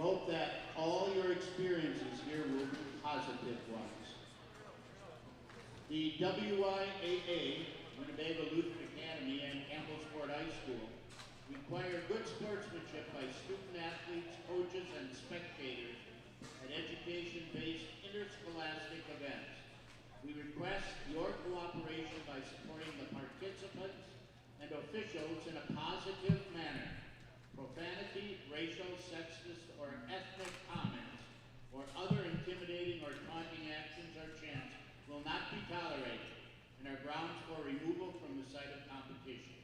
hope that all your experiences here will be positive ones. The WIAA, Winnebago Lutheran Academy, and Campbellsport High School require good sportsmanship by student athletes, coaches, and spectators at education-based interscholastic events. We request your cooperation by supporting the participants and officials in a positive manner. Profanity, racial, sexist, or ethnic comments, or other intimidating or taunting actions or chants will not be tolerated and are grounds for removal from the site of competition.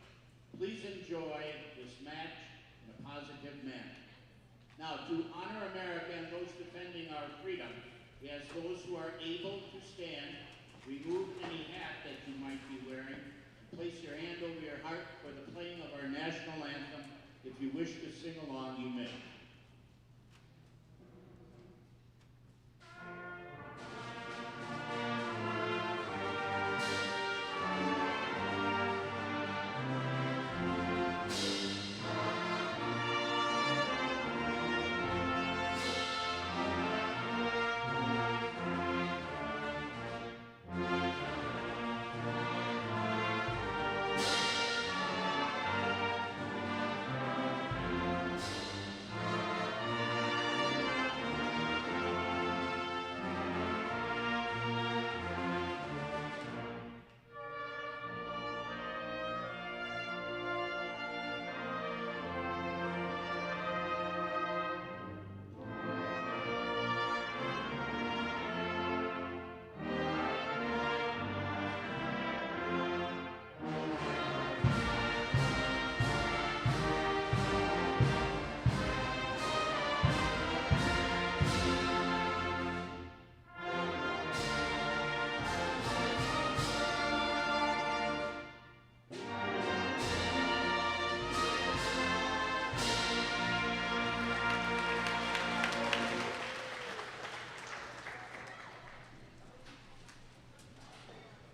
Please enjoy this match in a positive manner. Now, to honor America and those defending our freedom, we ask those who are able to stand, remove any hat that you might be wearing, and place your hand over your heart for the playing of our national anthem. If you wish to sing along, you may.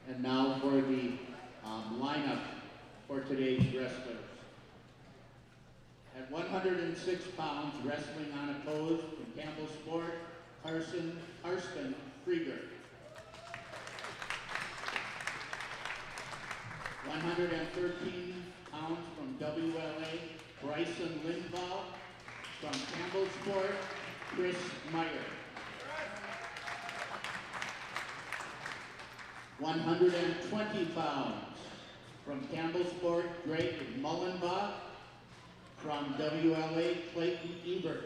And now for the lineup for today's wrestlers. At 106 pounds, wrestling unopposed from Campbellsport, Karsten Krieger. 113 pounds from WLA, Bryson Lindvall. From Campbellsport, Chris Meyer. 120 pounds from Campbellsport, Greg Mullenbach. From WLA, Clayton Ebert.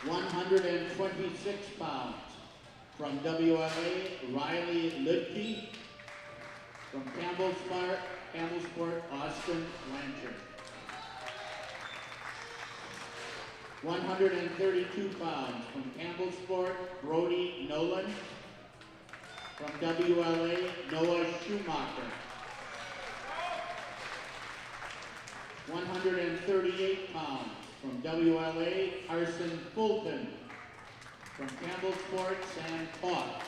126 pounds from WLA, Riley Lidke. From Campbellsport, Austin Blanchard. 132 pounds from Campbellsport, Brody Nolan. From WLA, Noah Schumacher. 138 pounds from WLA, Carson Fulton. From Campbellsport, Sam Koch.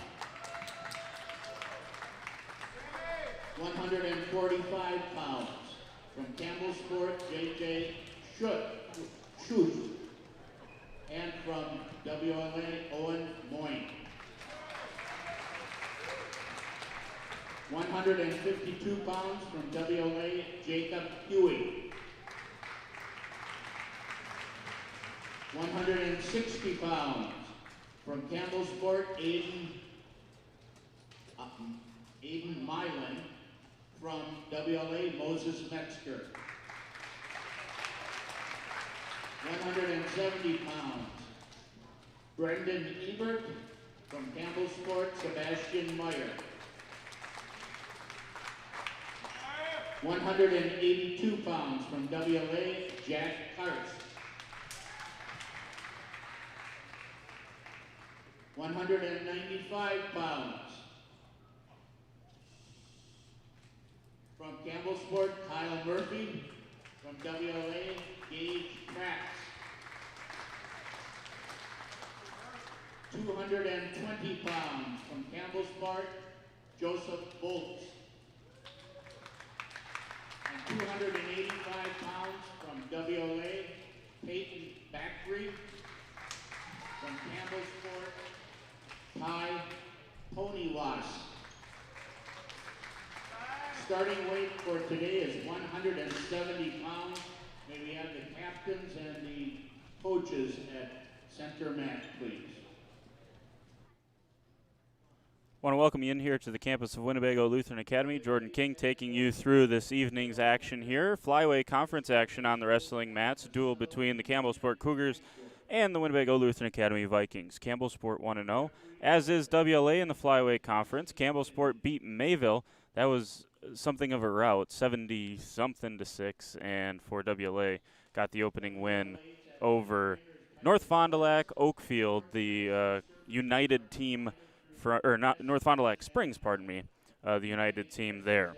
145 pounds from Campbellsport, JJ Schuss. And from WLA, Owen Moyne. 152 pounds from WLA, Jacob Huey. 160 pounds from Campbellsport, Aiden Milan. From WLA, Moses Metzger. 170 pounds, Brendan Ebert. From Campbellsport, Sebastian Meyer. 182 pounds from WLA, Jack Karst. 195 pounds from Campbellsport, Kyle Murphy. From WLA, Gage Kratz. 220 pounds from Campbellsport, Joseph Bolts. And 285 pounds from WLA, Peyton Backery. From Campbellsport, Ty Ponywas. Starting weight for today is 170 pounds. May we have the captains and the coaches at center mat, please. Want to welcome you in here to the campus of Winnebago Lutheran Academy. Jordan King taking you through this evening's action here. Flyway Conference action on the wrestling mats. A duel between the Campbellsport Cougars and the Winnebago Lutheran Academy Vikings. Campbellsport 1-0, as is WLA in the Flyway Conference. Campbellsport beat Mayville. That was something of a rout, 70-something to 6, and for WLA got the opening win over North Fond du Lac Oakfield, the United team. Not North Fond du Lac Springs, pardon me, the United team there.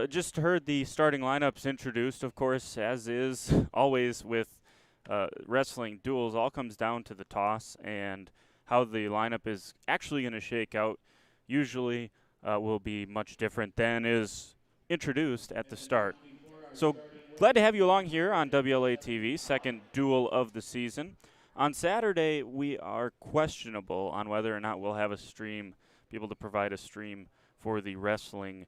Just heard the starting lineups introduced, of course, as is always with wrestling duels. All comes down to the toss and how the lineup is actually going to shake out. Usually will be much different than is introduced at the start. So glad to have you along here on WLA TV, second duel of the season. On Saturday, we are questionable on whether or not we'll have a stream, be able to provide a stream for the wrestling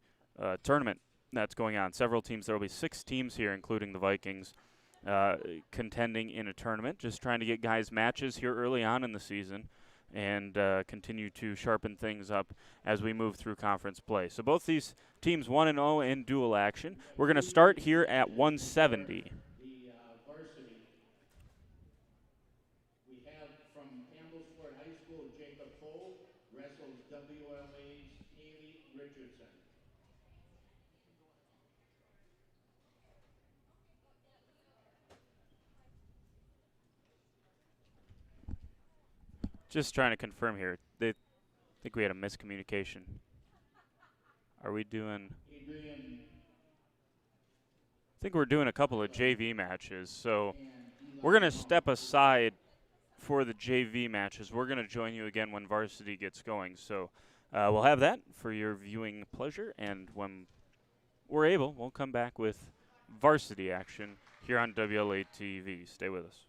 tournament that's going on. Several teams, there will be 6 teams here, including the Vikings, contending in a tournament, just trying to get guys matches here early on in the season and continue to sharpen things up as we move through conference play. So both these teams 1-0 in dual action. We're going to start here at 170. Just trying to confirm here. They think we had a miscommunication. Are we doing? I think we're doing a couple of JV matches. So we're going to step aside for the JV matches. We're going to join you again when Varsity gets going. So we'll have that for your viewing pleasure. And when we're able, we'll come back with Varsity action here on WLA TV. Stay with us.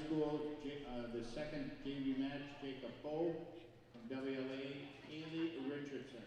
School, the second JV match, Jacob Bowe. From WLA, Haley Richardson.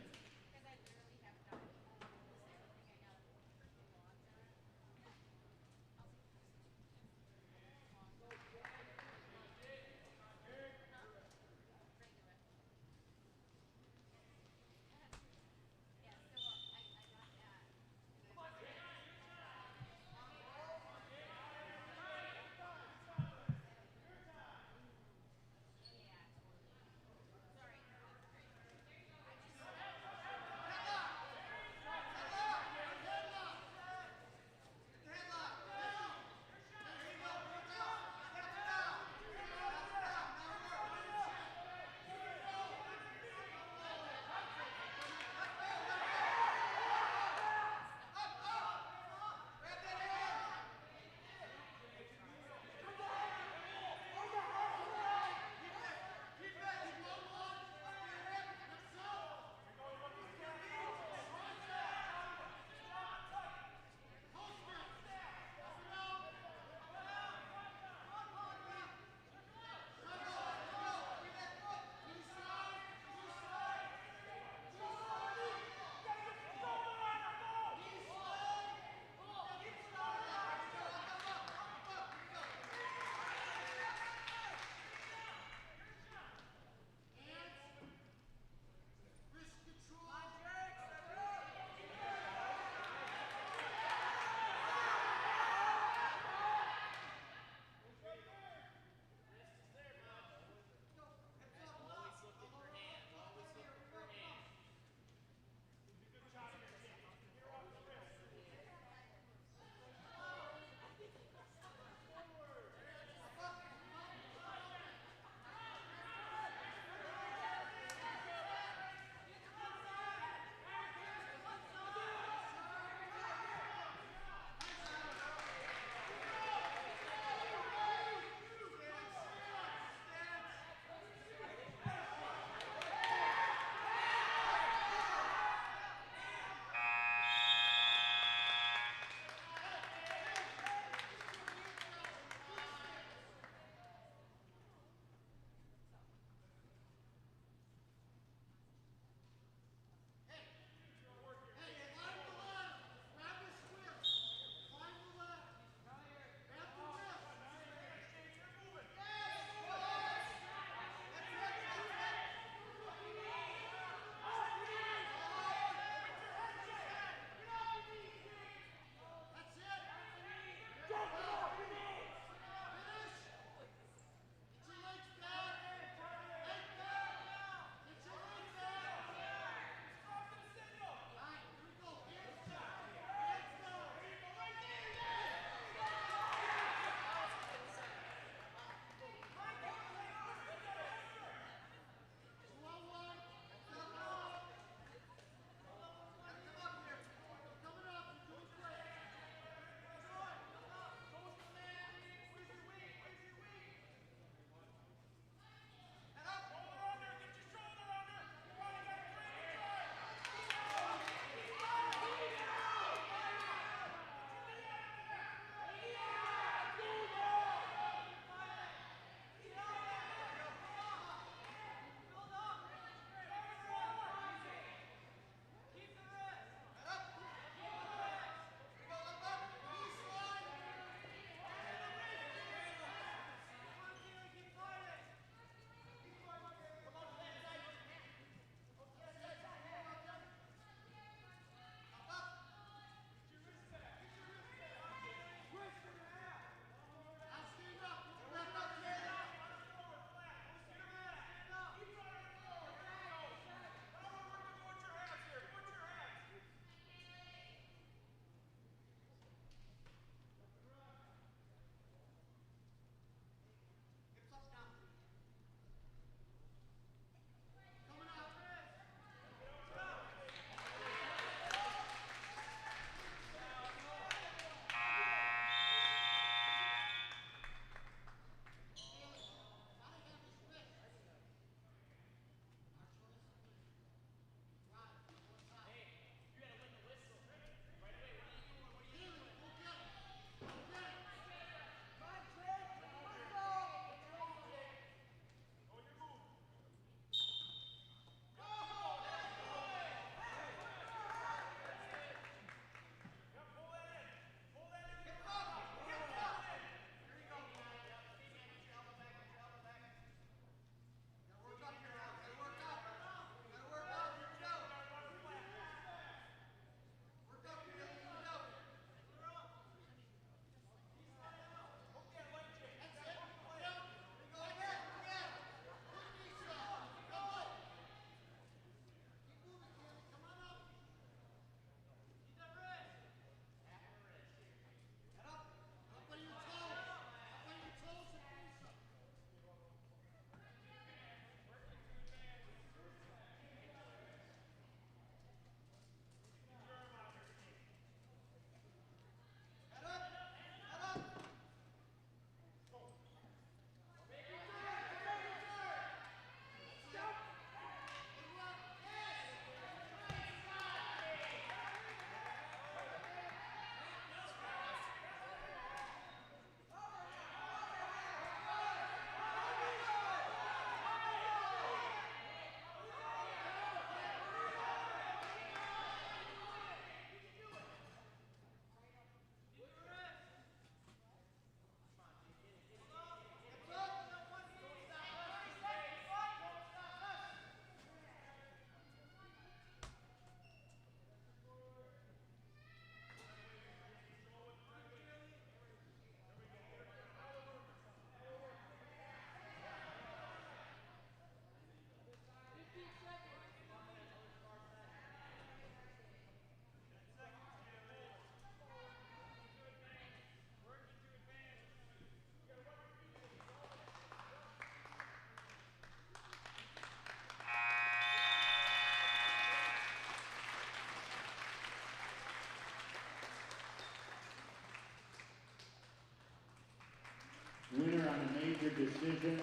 major decision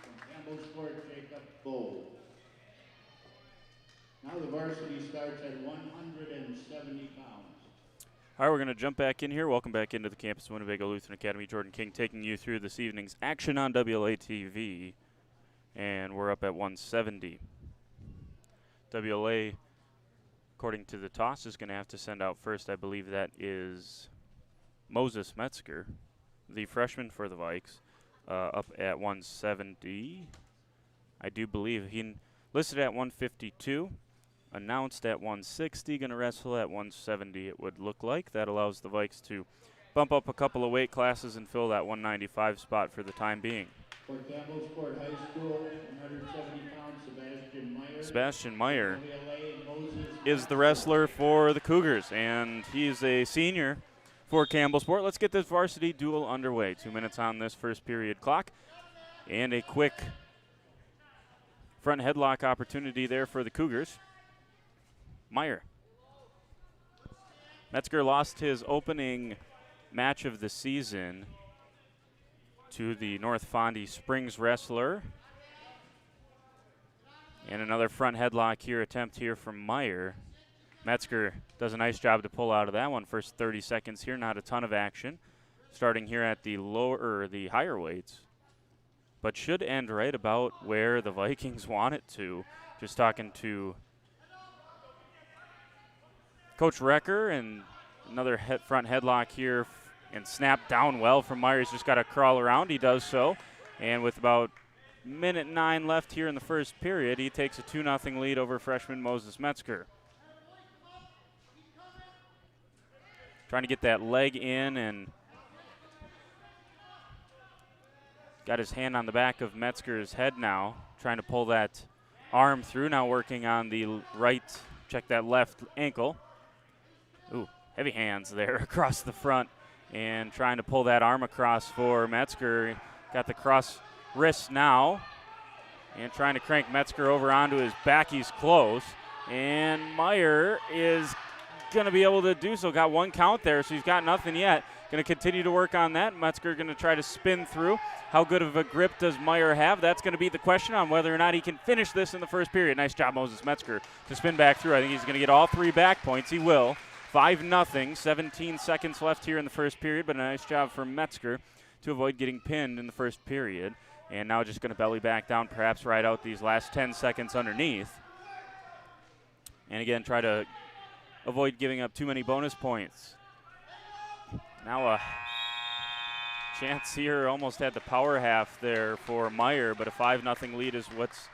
from Campbellsport Jacob Bowl. Now the varsity starts at 170 pounds. All right, we're going to jump back in here. Welcome back into the campus of Winnebago Lutheran Academy. Jordan King taking you through this evening's action on WLA-TV. And we're up at 170. WLA, according to the toss, is going to have to send out first. I believe that is Moses Metzger, the freshman for the Vikes, up at 170. I do believe he listed at 152, announced at 160, going to wrestle at 170 it would look like. That allows the Vikes to bump up a couple of weight classes and fill that 195 spot for the time being. For Campbellsport High School, 170 pounds, Sebastian Meyer. Sebastian Meyer is the wrestler for the Cougars, and he's a senior for Campbellsport. Let's get this varsity duel underway. 2 minutes on this first period clock, and a quick front headlock opportunity there for the Cougars. Meyer. Metzger lost his opening match of the season to the North Fondy Springs wrestler. And another front headlock here, attempt here from Meyer. Metzger does a nice job to pull out of that one. First 30 seconds here, not a ton of action. Starting here at the the higher weights, but should end right about where the Vikings want it to. Just talking to Coach Recker, and another front headlock here and snap down well from Meyer. He's just got to crawl around. He does so. And with about minute 9 left here in the first period, he takes a 2-0 lead over freshman Moses Metzger. Trying to get that leg in and got his hand on the back of Metzger's head now. Trying to pull that arm through. Now working on the right, check that left ankle. Ooh, heavy hands there across the front. And trying to pull that arm across for Metzger. Got the cross wrist now. And trying to crank Metzger over onto his back. He's close. And Meyer is going to be able to do so. Got one count there, so he's got nothing yet. Going to continue to work on that. Metzger going to try to spin through. How good of a grip does Meyer have? That's going to be the question on whether or not he can finish this in the first period. Nice job, Moses Metzger, to spin back through. I think he's going to get all 3 back points. He will. 5-0, 17 seconds left here in the first period, but a nice job for Metzger to avoid getting pinned in the first period. And now just going to belly back down, perhaps ride out these last 10 seconds underneath. And again, try to avoid giving up too many bonus points. Now a chance here, almost had the power half there for Meyer, but a 5-0 lead is what's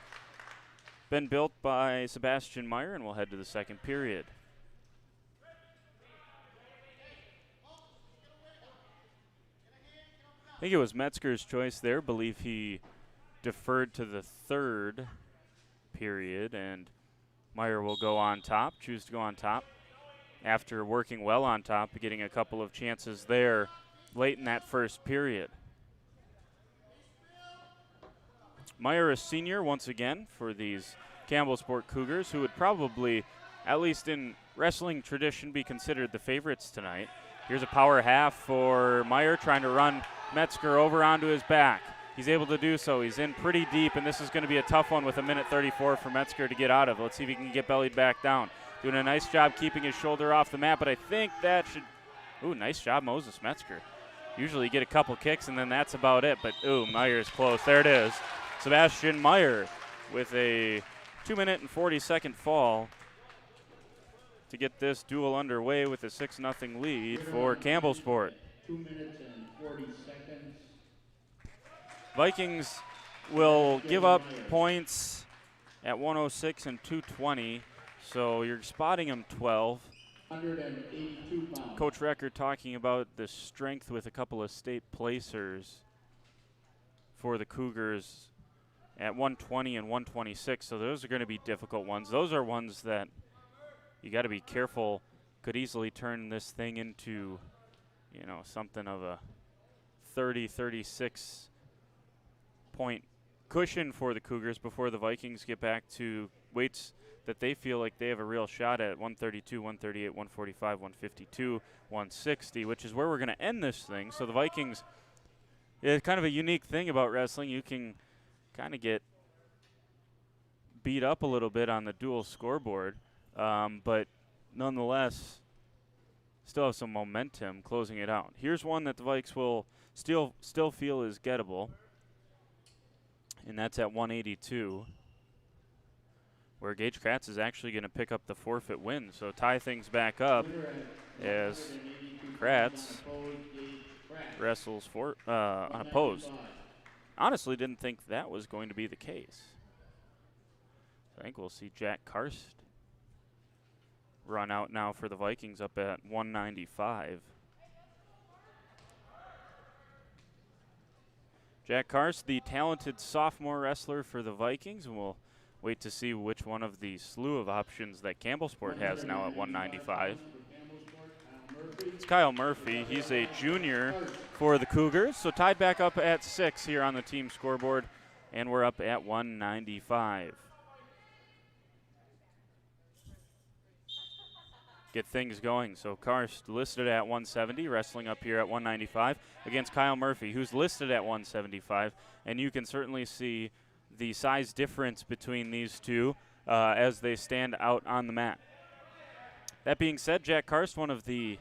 been built by Sebastian Meyer, and we'll head to the second period. I think it was Metzger's choice there. Believe he deferred to the third period, and Meyer will go on top, choose to go on top after working well on top, getting a couple of chances there late in that first period. Meyer, a senior once again for these Campbellsport Cougars, who would probably, at least in wrestling tradition, be considered the favorites tonight. Here's a power half for Meyer, trying to run Metzger over onto his back. He's able to do so. He's in pretty deep, and this is going to be a tough one with a minute 34 for Metzger to get out of. Let's see if he can get bellied back down. Doing a nice job keeping his shoulder off the mat, but I think that should... Ooh, nice job, Moses Metzger. Usually you get a couple kicks, and then that's about it, but ooh, Meyer's close. There it is. Sebastian Meyer with a 2-minute and 40-second fall to get this duel underway with a 6-0 lead for Campbellsport. 2 minutes and 40 seconds. Vikings will give up points at 106 and 220, so you're spotting them 12. 182 pounds. Coach Recker talking about the strength with a couple of state placers for the Cougars at 120 and 126, so those are going to be difficult ones. Those are ones that you got to be careful, could easily turn this thing into, you know, something of a 30, 36 point cushion for the Cougars before the Vikings get back to weights that they feel like they have a real shot at, 132, 138, 145, 152, 160, which is where we're going to end this thing. So the Vikings It's kind of a unique thing about wrestling. You can kind of get beat up a little bit on the dual scoreboard, but nonetheless still have some momentum closing it out. Here's one that the Vikes will still feel is gettable, and that's at 182, where Gage Kratz is actually going to pick up the forfeit win. So tie things back up as Kratz wrestles for unopposed. Honestly, didn't think that was going to be the case. I think we'll see Jack Karst run out now for the Vikings up at 195. Jack Karst, the talented sophomore wrestler for the Vikings, and we'll wait to see which one of the slew of options that Campbellsport has now at 195. It's Kyle Murphy. He's a junior for the Cougars, so tied back up at 6 here on the team scoreboard, and we're up at 195. Get things going. So Karst listed at 170, wrestling up here at 195 against Kyle Murphy, who's listed at 175. And you can certainly see the size difference between these two as they stand out on the mat. That being said, Jack Karst, one of the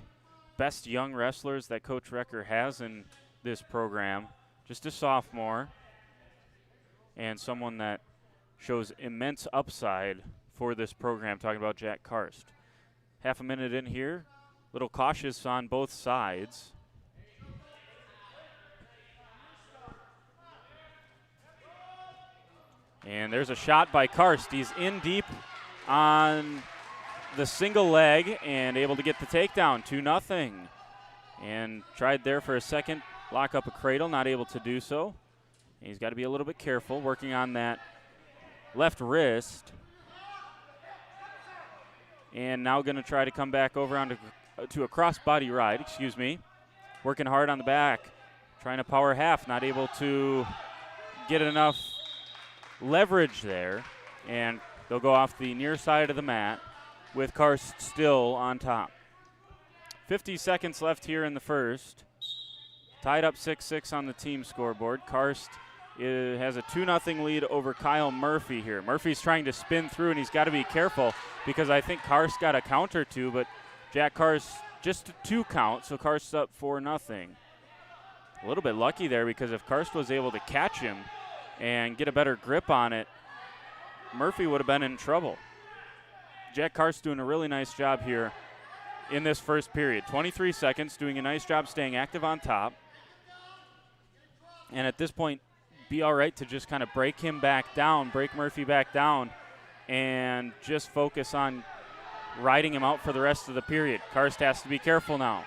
best young wrestlers that Coach Recker has in this program, just a sophomore, and someone that shows immense upside for this program, talking about Jack Karst. Half a minute in here, a little cautious on both sides. And there's a shot by Karst. He's in deep on the single leg and able to get the takedown, 2-0. And tried there for a second, lock up a cradle, not able to do so. He's got to be a little bit careful, working on that left wrist. And now going to try to come back over onto to a cross-body ride, Working hard on the back, trying to power half, not able to get enough leverage there. And they'll go off the near side of the mat with Karst still on top. 50 seconds left here in the first. Tied up 6-6 on the team scoreboard. Karst has a 2-0 lead over Kyle Murphy here. Murphy's trying to spin through, and he's got to be careful because I think Karst got a count or two, but Jack Karst just a 2 count, so Karst's up 4-0. A little bit lucky there because if Karst was able to catch him and get a better grip on it, Murphy would have been in trouble. Jack Karst doing a really nice job here in this first period. 23 seconds, doing a nice job staying active on top. And at this point, be all right to just kind of break him back down, break Murphy back down, and just focus on riding him out for the rest of the period. Karst has to be careful now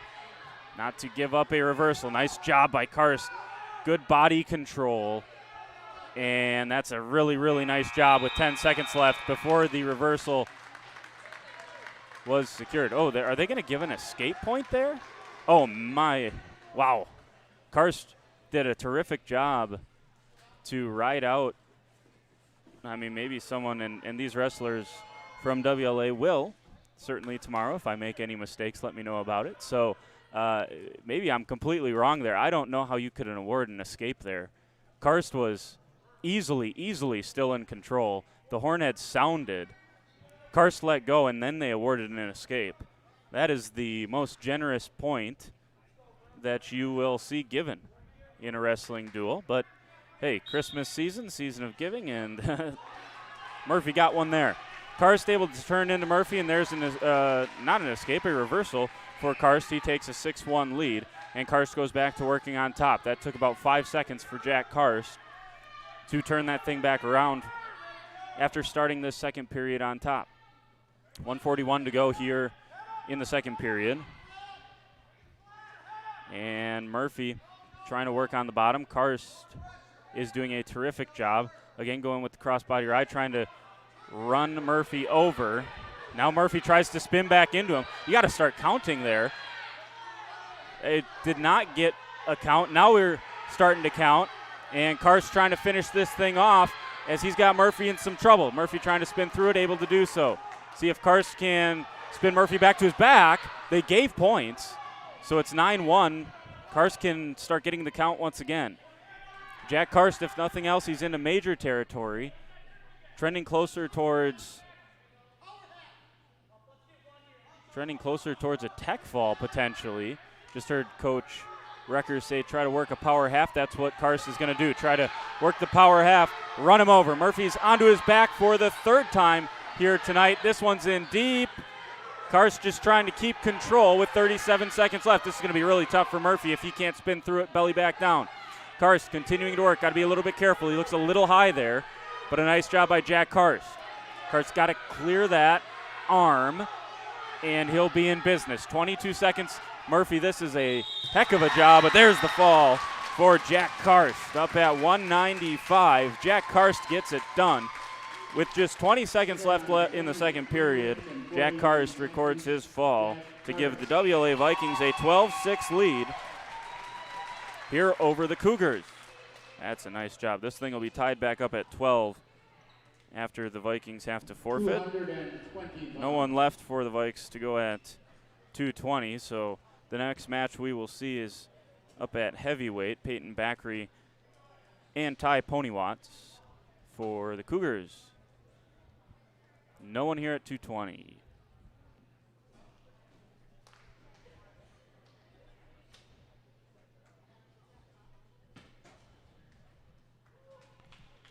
not to give up a reversal. Nice job by Karst. Good body control. And that's a really, really nice job with 10 seconds left before the reversal was secured. Oh, are they going to give an escape point there? Oh, my. Wow. Karst did a terrific job to ride out. I mean, maybe someone, and these wrestlers from WLA will, certainly tomorrow. If I make any mistakes, let me know about it. So maybe I'm completely wrong there. I don't know how you could award an escape there. Karst was easily still in control. The horn had sounded. Karst let go, and then they awarded an escape. That is the most generous point that you will see given in a wrestling duel. But hey, Christmas season of giving, and Murphy got one there. Karst able to turn into Murphy, and there's not an escape, a reversal for Karst. He takes a 6-1 lead, and Karst goes back to working on top. That took about 5 seconds for Jack Karst to turn that thing back around after starting this second period on top. 1:41 to go here in the second period. And Murphy trying to work on the bottom. Karst is doing a terrific job. Again, going with the crossbody ride, trying to run Murphy over. Now Murphy tries to spin back into him. You got to start counting there. It did not get a count. Now we're starting to count. And Karst trying to finish this thing off as he's got Murphy in some trouble. Murphy trying to spin through it, able to do so. See if Karst can spin Murphy back to his back. They gave points, so it's 9-1. Karst can start getting the count once again. Jack Karst, if nothing else, he's into major territory, trending closer towards a tech fall potentially. Just heard Coach Recker say try to work a power half. That's what Karst is going to do. Try to work the power half, run him over. Murphy's onto his back for the third time here tonight. This one's in deep. Karst just trying to keep control with 37 seconds left. This is going to be really tough for Murphy if he can't spin through it belly back down. Karst continuing to work. Got to be a little bit careful. He looks a little high there, but a nice job by Jack Karst. Karst got to clear that arm, and he'll be in business. 22 seconds. Murphy, this is a heck of a job, but there's the fall for Jack Karst. Up at 195. Jack Karst gets it done. With just 20 seconds left in the second period, Jack Karst records his fall to give the WLA Vikings a 12-6 lead here over the Cougars. That's a nice job. This thing will be tied back up at 12 after the Vikings have to forfeit. No one left for the Vikes to go at 220, so the next match we will see is up at heavyweight, Peyton Backery and Ty Ponywatts for the Cougars. No one here at 220.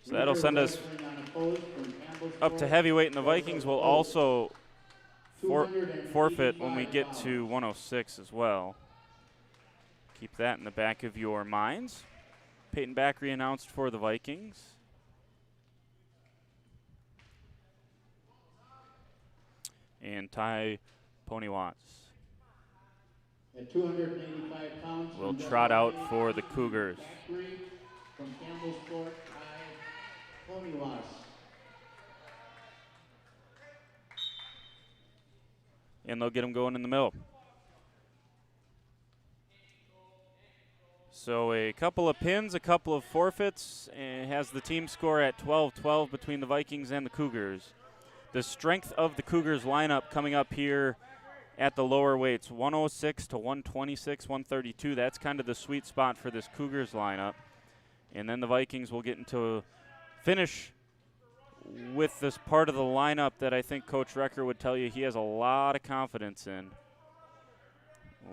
So that'll send us up to heavyweight, and the Vikings will also forfeit when we get to 106 as well. Keep that in the back of your minds. Peyton Backery announced for the Vikings. And Ty Ponywatts at 285 pounds will trot out for the Cougars. From Campbellsport, Ty Ponywatts. And they'll get him going in the middle. So a couple of pins, a couple of forfeits, and has the team score at 12-12 between the Vikings and the Cougars. The strength of the Cougars lineup coming up here at the lower weights, 106 to 126, 132. That's kind of the sweet spot for this Cougars lineup. And then the Vikings will get into finish with this part of the lineup that I think Coach Recker would tell you he has a lot of confidence in,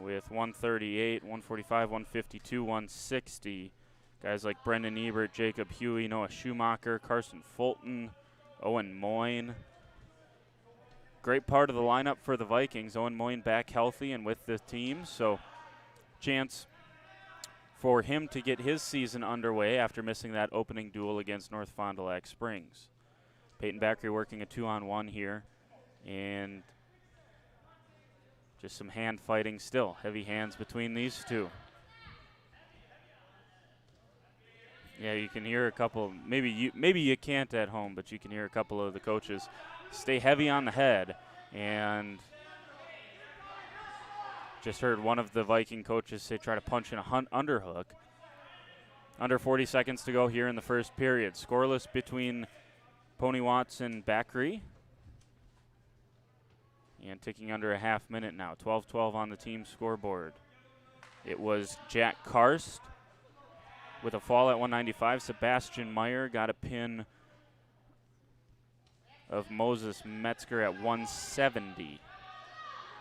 with 138, 145, 152, 160. Guys like Brendan Ebert, Jacob Huey, Noah Schumacher, Carson Fulton, Owen Moyne. Great part of the lineup for the Vikings. Owen Moyne back healthy and with the team, so chance for him to get his season underway after missing that opening duel against North Fond du Lac Springs. Peyton Backery working a 2-on-1 here, and just some hand fighting still. Heavy hands between these two. Yeah, you can hear a couple, maybe you can't at home, but you can hear a couple of the coaches stay heavy on the head. And just heard one of the Viking coaches say try to punch in a underhook. Under 40 seconds to go here in the first period. Scoreless between Ponywatts and Backery. And ticking under a half minute now. 12-12 on the team scoreboard. It was Jack Karst with a fall at 195. Sebastian Meyer got a pin of Moses Metzger at 170.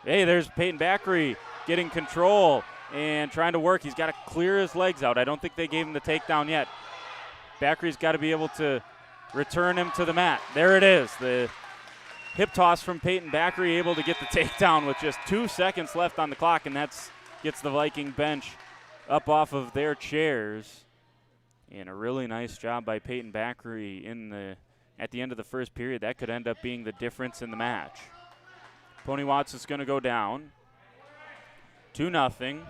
Hey, there's Peyton Backery getting control and trying to work. He's got to clear his legs out. I don't think they gave him the takedown yet. Backery's got to be able to return him to the mat. There it is. The hip toss from Peyton Backery, able to get the takedown with just 2 seconds left on the clock, and that's gets the Viking bench up off of their chairs. And a really nice job by Peyton Backery at the end of the first period. That could end up being the difference in the match. Ponywatts is going to go down 2-0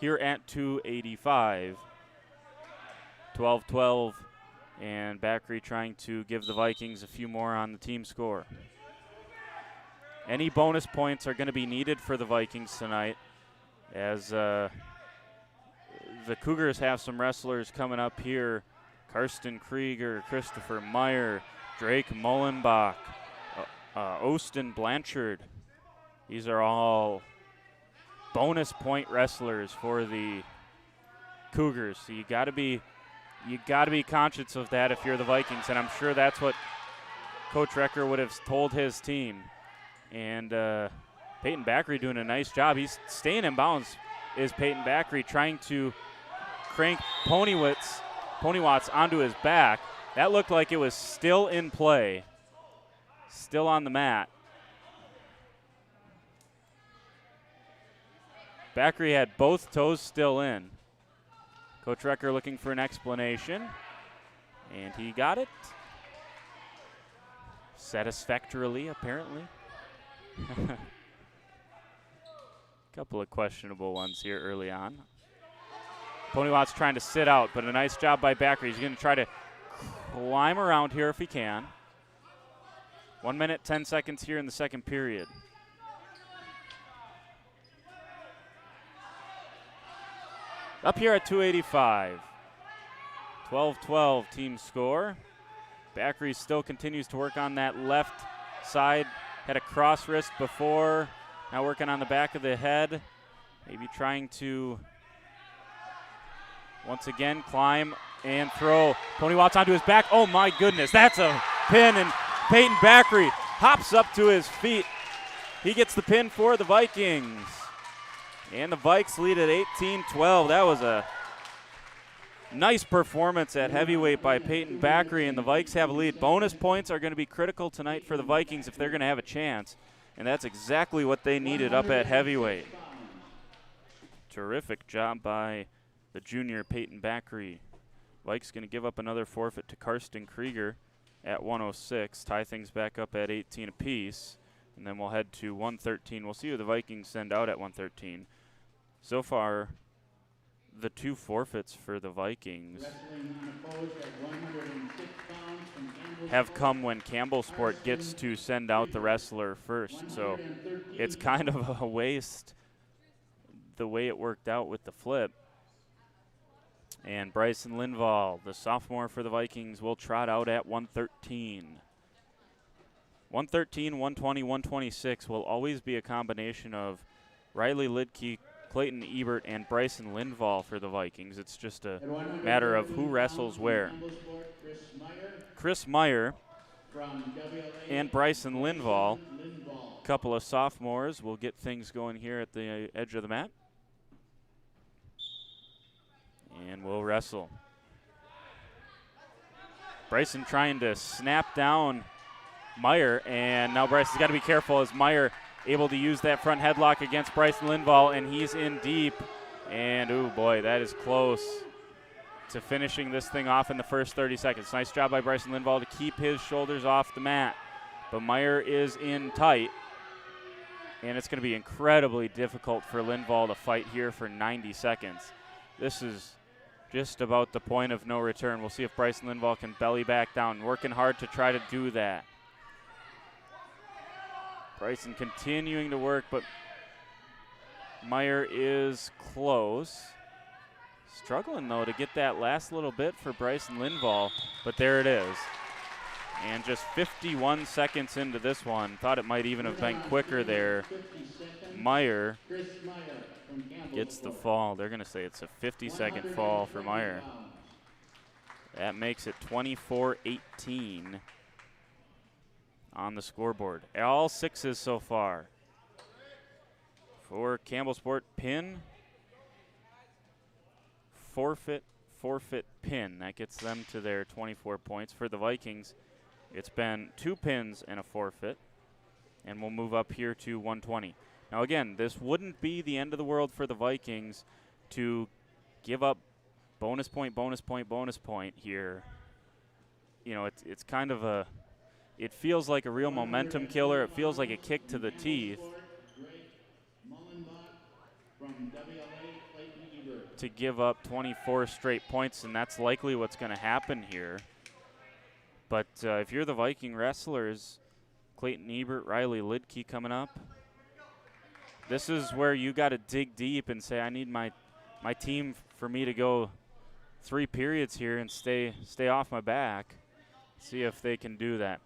here at 285. 12-12, and Backery trying to give the Vikings a few more on the team score. Any bonus points are going to be needed for the Vikings tonight, as the Cougars have some wrestlers coming up here. Karsten Krieger, Christopher Meyer, Drake Mullenbach, Austin Blanchard. These are all bonus point wrestlers for the Cougars. So you got to be you got to be conscious of that if you're the Vikings, and I'm sure that's what Coach Recker would have told his team. And Peyton Backery doing a nice job. He's staying in bounds, is Peyton Backery, trying to crank Pony Watts onto his back. That looked like it was still in play, still on the mat. Backery had both toes still in. Coach Recker looking for an explanation, and he got it. Satisfactorily, apparently. Couple of questionable ones here early on. Pony Watts trying to sit out, but a nice job by Backery. He's going to try to climb around here if he can. 1 minute, 10 seconds here in the second period. Up here at 285. 12-12 team score. Backery still continues to work on that left side. Had a cross wrist before. Now working on the back of the head. Maybe trying to, once again, climb and throw. Pony Watts onto his back. Oh, my goodness. That's a pin, and Peyton Backery hops up to his feet. He gets the pin for the Vikings. And the Vikes lead at 18-12. That was a nice performance at heavyweight by Peyton Backery, and the Vikes have a lead. Bonus points are going to be critical tonight for the Vikings if they're going to have a chance, and that's exactly what they needed up at heavyweight. Terrific job by the junior Peyton Backery. Vikes going to give up another forfeit to Karsten Krieger at 106, tie things back up at 18 apiece, and then we'll head to 113. We'll see who the Vikings send out at 113. So far, the two forfeits for the Vikings have come when Campbellsport gets to send out the wrestler first. So it's kind of a waste the way it worked out with the flip. And Bryson Lindvall, the sophomore for the Vikings, will trot out at 113. 113, 120, 126 will always be a combination of Riley Lidke, Clayton Ebert, and Bryson Lindvall for the Vikings. It's just a matter of who wrestles where. Chris Meyer and Bryson Lindvall, a couple of sophomores, will get things going here at the edge of the mat. And we'll wrestle. Bryson trying to snap down Meyer, and now Bryson's got to be careful as Meyer able to use that front headlock against Bryson Lindvall, and he's in deep. And, oh boy, that is close to finishing this thing off in the first 30 seconds. Nice job by Bryson Lindvall to keep his shoulders off the mat. But Meyer is in tight, and it's going to be incredibly difficult for Lindvall to fight here for 90 seconds. This is just about the point of no return. We'll see if Bryson Lindvall can belly back down, working hard to try to do that. Bryson continuing to work, but Meyer is close. Struggling, though, to get that last little bit for Bryson Lindvall, but there it is. And just 51 seconds into this one, thought it might even have been quicker there. Meyer gets the fall. They're going to say it's a 50-second fall for Meyer. That makes it 24-18 on the scoreboard. All sixes so far. For Campbellsport, pin, forfeit, pin. That gets them to their 24 points. For the Vikings, it's been 2 pins and a forfeit, and we'll move up here to 120. Now again, this wouldn't be the end of the world for the Vikings to give up bonus point here. You know, it's kind of a, it feels like a real momentum killer. It feels like a kick to the teeth to give up 24 straight points, and that's likely what's going to happen here. But if you're the Viking wrestlers, Clayton Ebert, Riley Lidke coming up, this is where you got to dig deep and say, I need my team for me to go 3 periods here and stay off my back. See if they can do that.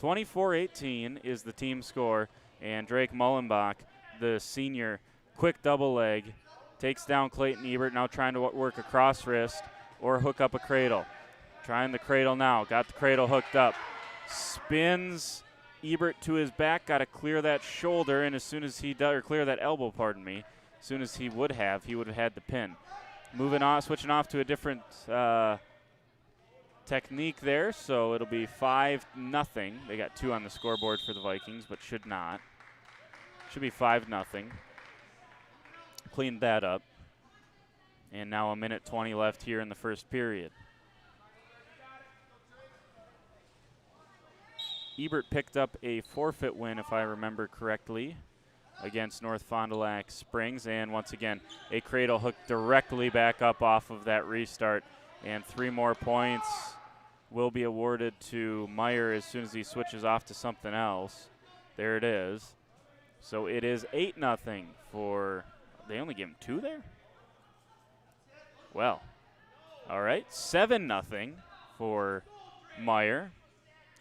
24-18 is the team score, and Drake Mullenbach, the senior, quick double leg, takes down Clayton Ebert, now trying to work a cross wrist, or hook up a cradle. Trying the cradle now. Got the cradle hooked up. Spins Ebert to his back. Got to clear that shoulder, and as soon as he does, or clear that elbow, pardon me, as soon as he would have had the pin. Moving on, switching off to a different technique there, so it'll be 5-0. They got 2 on the scoreboard for the Vikings, but should not. Should be 5-0. Cleaned that up. And now 1:20 left here in the first period. Ebert picked up a forfeit win, if I remember correctly, against North Fond du Lac Springs. And once again, a cradle hooked directly back up off of that restart. And 3 more points will be awarded to Meyer as soon as he switches off to something else. There it is. So it is 8-0 for, they only give him 2 there? Well, all right, 7-0 for Meyer.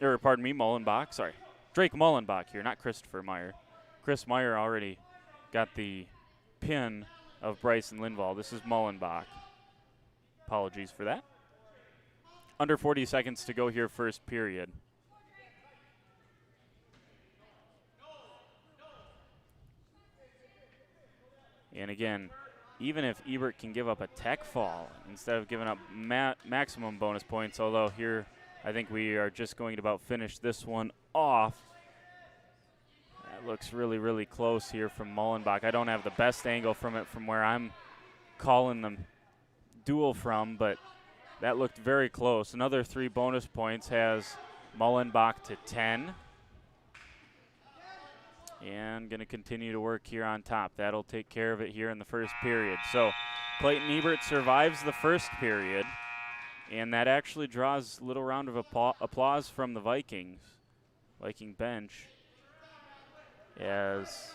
Or, pardon me, Mullenbach. Sorry, Drake Mullenbach here, not Christopher Meyer. Chris Meyer already got the pin of Bryson Lindvall. This is Mullenbach. Apologies for that. Under 40 seconds to go here, first period. And again, even if Ebert can give up a tech fall instead of giving up maximum bonus points, although here I think we are just going to about finish this one off. That looks really, really close here from Mullenbach. I don't have the best angle from it from where I'm calling them duel from, but that looked very close. Another 3 bonus points has Mullenbach to 10. And going to continue to work here on top. That'll take care of it here in the first period. So Clayton Ebert survives the first period, and that actually draws a little round of applause from the Viking bench, as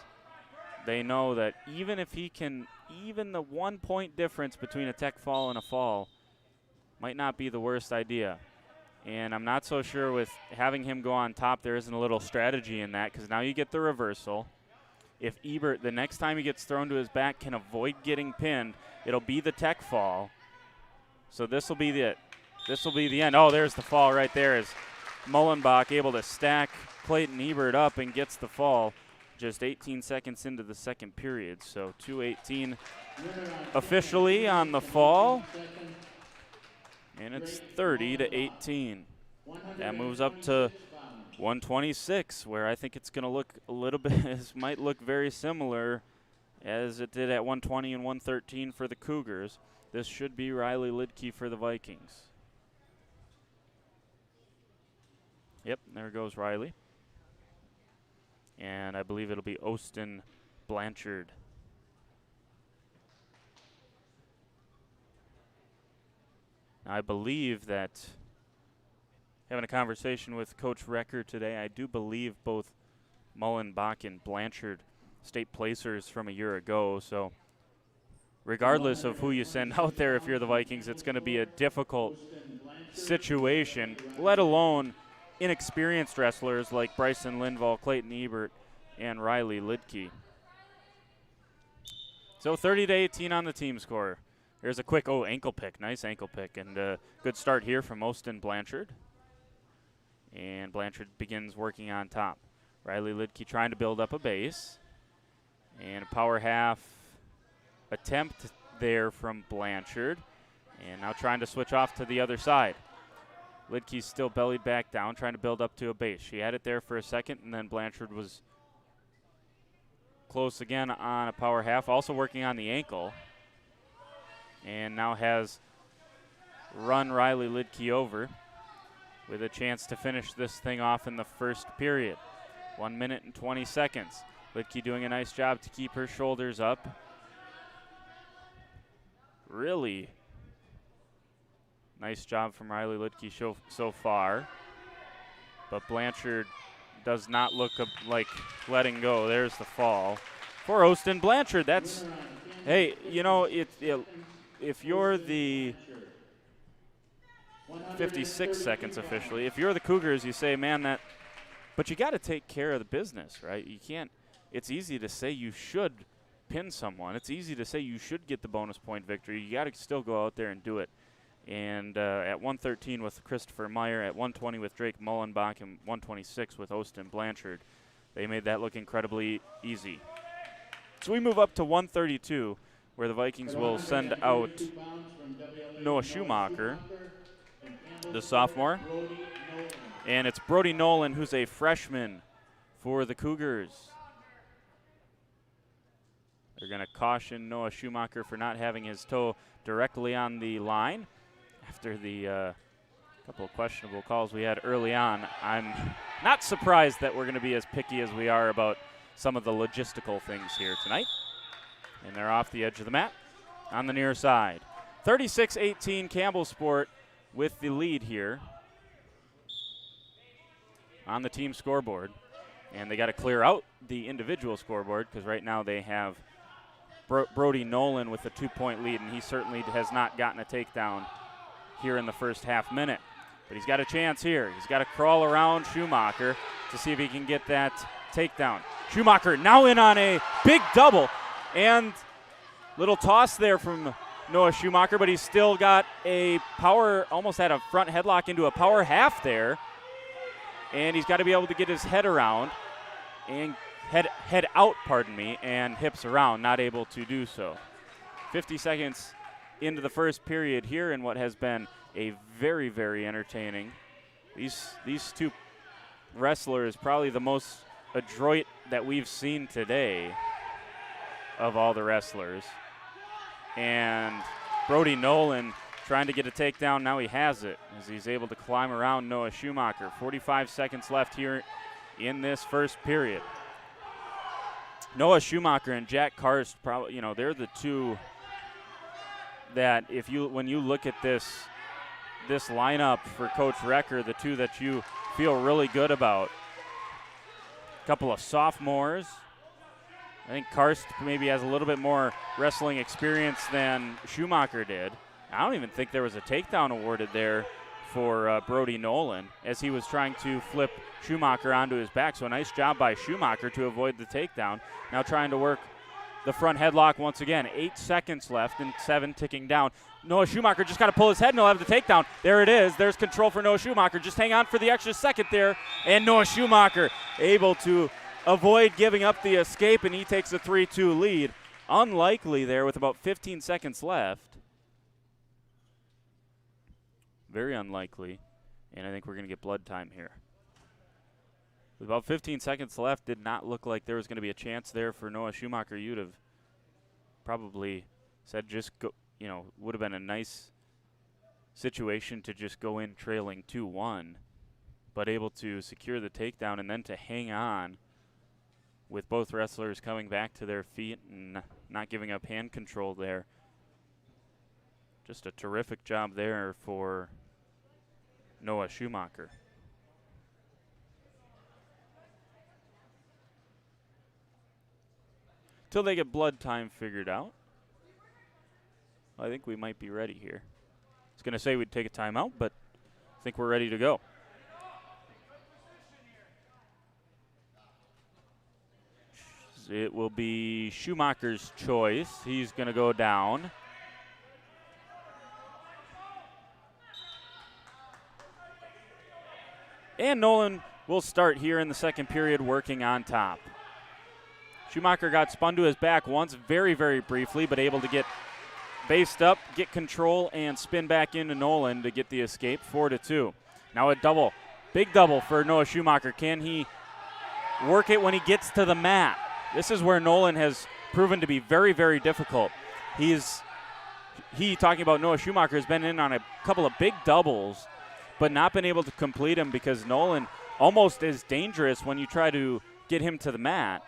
they know that even if he can, even the 1 point difference between a tech fall and a fall might not be the worst idea. And I'm not so sure with having him go on top, there isn't a little strategy in that, because now you get the reversal. If Ebert, the next time he gets thrown to his back, can avoid getting pinned, it'll be the tech fall. So this will be the end. Oh, there's the fall right there, as Mullenbach able to stack Clayton Ebert up and gets the fall just 18 seconds into the second period. So 2:18 officially on the fall. And it's 30-18. That moves up to 126, where I think it's going to look a little bit, might look very similar as it did at 120 and 113 for the Cougars. This should be Riley Lidke for the Vikings. Yep, there goes Riley. And I believe it'll be Austin Blanchard. I believe that, having a conversation with Coach Recker today, I do believe both Mullenbach and Blanchard state placers from a year ago. So regardless of who you send out there, if you're the Vikings, it's going to be a difficult situation, let alone inexperienced wrestlers like Bryson Lindvall, Clayton Ebert, and Riley Lidke. So 30-18 on the team score. There's a quick, ankle pick. Nice ankle pick. And a good start here from Austin Blanchard. And Blanchard begins working on top. Riley Lidke trying to build up a base. And a power half attempt there from Blanchard. And now trying to switch off to the other side. Lidke's still bellied back down, trying to build up to a base. She had it there for a second, and then Blanchard was close again on a power half. Also working on the ankle. And now has run Riley Lidke over with a chance to finish this thing off in the first period. 1 minute and 20 seconds. Lidke doing a nice job to keep her shoulders up. Really nice job from Riley Lidke so far. But Blanchard does not look like letting go. There's the fall for Austin Blanchard. That's, hey, you know, if you're the 56 seconds officially, if you're the Cougars, you say, man, but you got to take care of the business, right? You can't, it's easy to say you should pin someone. It's easy to say you should get the bonus point victory. You got to still go out there and do it. And at 113 with Christopher Meyer, at 120 with Drake Mullenbach, and 126 with Austin Blanchard. They made that look incredibly easy. So we move up to 132, where the Vikings will send out Noah Schumacher, the sophomore. And it's Brody Nolan, who's a freshman for the Cougars. They're going to caution Noah Schumacher for not having his toe directly on the line after the couple of questionable calls we had early on. I'm not surprised that we're going to be as picky as we are about some of the logistical things here tonight. And they're off the edge of the mat on the near side. 36-18 Campbellsport with the lead here on the team scoreboard. And they got to clear out the individual scoreboard because right now they have Brody Nolan with a 2-point lead, and he certainly has not gotten a takedown here in the first half minute. But he's got a chance here. He's got to crawl around Schumacher to see if he can get that takedown. Schumacher now in on a big double, and little toss there from Noah Schumacher, but he's still got a power, almost had a front headlock into a power half there. And he's got to be able to get his head around and head out, and hips around, not able to do so. 50 seconds into the first period here in what has been a very, very entertaining. These two wrestlers probably the most adroit that we've seen today of all the wrestlers. And Brody Nolan trying to get a takedown. Now he has it as he's able to climb around Noah Schumacher. 45 seconds left here in this first period. Noah Schumacher and Jack Karst, probably, they're the two that when you look at this lineup for Coach Recker, the two that you feel really good about. A couple of sophomores. I think Karst maybe has a little bit more wrestling experience than Schumacher did. I don't even think there was a takedown awarded there for Brody Nolan as he was trying to flip Schumacher onto his back. So a nice job by Schumacher to avoid the takedown. Now trying to work the front headlock once again. 8 seconds left and 7 ticking down. Noah Schumacher just got to pull his head and he'll have the takedown. There it is. There's control for Noah Schumacher. Just hang on for the extra second there. And Noah Schumacher able to avoid giving up the escape, and he takes a 3-2 lead. Unlikely there with about 15 seconds left. Very unlikely. And I think we're going to get blood time here. With about 15 seconds left, did not look like there was going to be a chance there for Noah Schumacher. You'd have probably said just go, would have been a nice situation to just go in trailing 2-1, but able to secure the takedown and then to hang on with both wrestlers coming back to their feet and not giving up hand control there. Just a terrific job there for Noah Schumacher. Till they get blood time figured out, I think we might be ready here. I was going to say we'd take a timeout, but I think we're ready to go. It will be Schumacher's choice. He's going to go down. And Nolan will start here in the second period working on top. Schumacher got spun to his back once, very, very briefly, but able to get based up, get control, and spin back into Nolan to get the escape, 4-2. Now a double, big double for Noah Schumacher. Can he work it when he gets to the mat? This is where Nolan has proven to be very, very difficult. Talking about Noah Schumacher, has been in on a couple of big doubles, but not been able to complete them because Nolan almost is dangerous when you try to get him to the mat.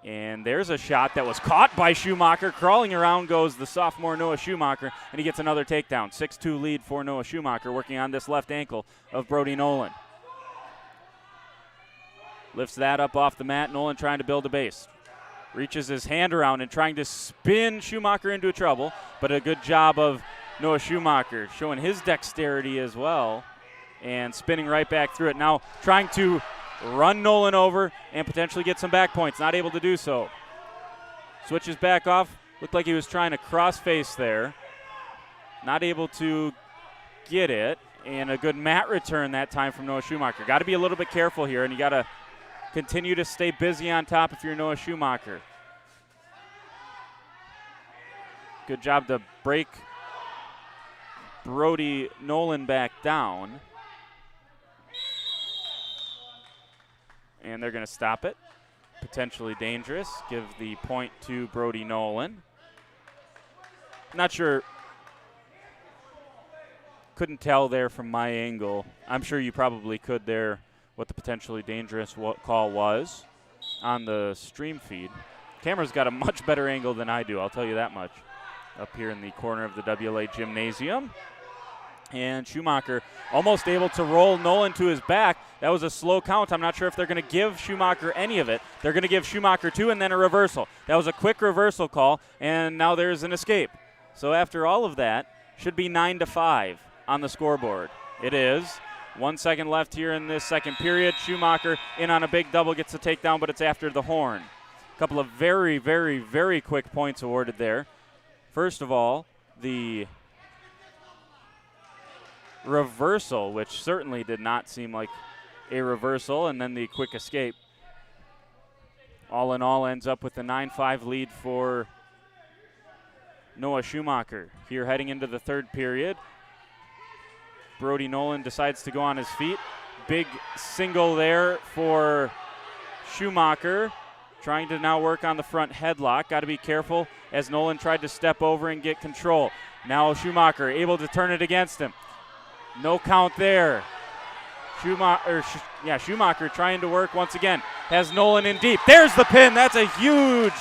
And there's a shot that was caught by Schumacher. Crawling around goes the sophomore Noah Schumacher, and he gets another takedown. 6-2 lead for Noah Schumacher, working on this left ankle of Brody Nolan. Lifts that up off the mat. Nolan trying to build a base. Reaches his hand around and trying to spin Schumacher into trouble, but a good job of Noah Schumacher showing his dexterity as well and spinning right back through it. Now trying to run Nolan over and potentially get some back points. Not able to do so. Switches back off. Looked like he was trying to cross face there. Not able to get it, and a good mat return that time from Noah Schumacher. Got to be a little bit careful here, and you got to continue to stay busy on top if you're Noah Schumacher. Good job to break Brody Nolan back down. And they're going to stop it. Potentially dangerous. Give the point to Brody Nolan. Not sure. Couldn't tell there from my angle. I'm sure you probably could there what the potentially dangerous call was on the stream feed. Camera's got a much better angle than I do, I'll tell you that much. Up here in the corner of the WLA Gymnasium. And Schumacher almost able to roll Nolan to his back. That was a slow count. I'm not sure if they're going to give Schumacher any of it. They're going to give Schumacher 2 and then a reversal. That was a quick reversal call, and now there's an escape. So after all of that, should be 9-5 on the scoreboard. It is. 1 second left here in this second period. Schumacher in on a big double, gets the takedown, but it's after the horn. A couple of very, very, very quick points awarded there. First of all, the reversal, which certainly did not seem like a reversal, and then the quick escape. All in all, ends up with a 9-5 lead for Noah Schumacher. Here heading into the third period, Brody Nolan decides to go on his feet. Big single there for Schumacher, trying to now work on the front headlock. Got to be careful as Nolan tried to step over and get control. Now Schumacher able to turn it against him. No count there. Schumacher trying to work once again. Has Nolan in deep. There's the pin. That's a huge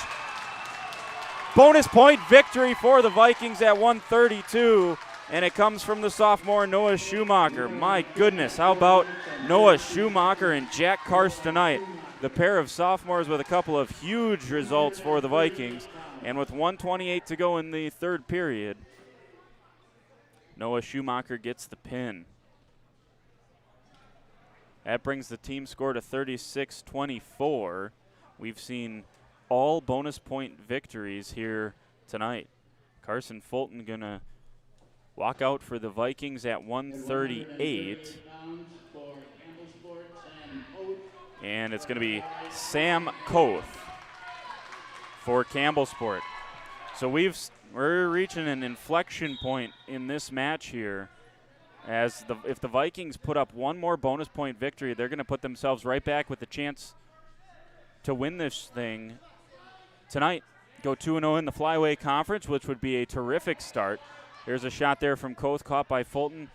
bonus point victory for the Vikings at 132. And it comes from the sophomore Noah Schumacher. My goodness, how about Noah Schumacher and Jack Karst tonight? The pair of sophomores with a couple of huge results for the Vikings. And with 1:28 to go in the third period, Noah Schumacher gets the pin. That brings the team score to 36-24. We've seen all bonus point victories here tonight. Carson Fulton going to walk out for the Vikings at 138. And it's going to be Sam Koth for Campbellsport. So we're reaching an inflection point in this match here. As if the Vikings put up one more bonus point victory, they're going to put themselves right back with the chance to win this thing tonight. Go 2-0 in the Flyway Conference, which would be a terrific start. There's a shot there from Koth, caught by Fulton.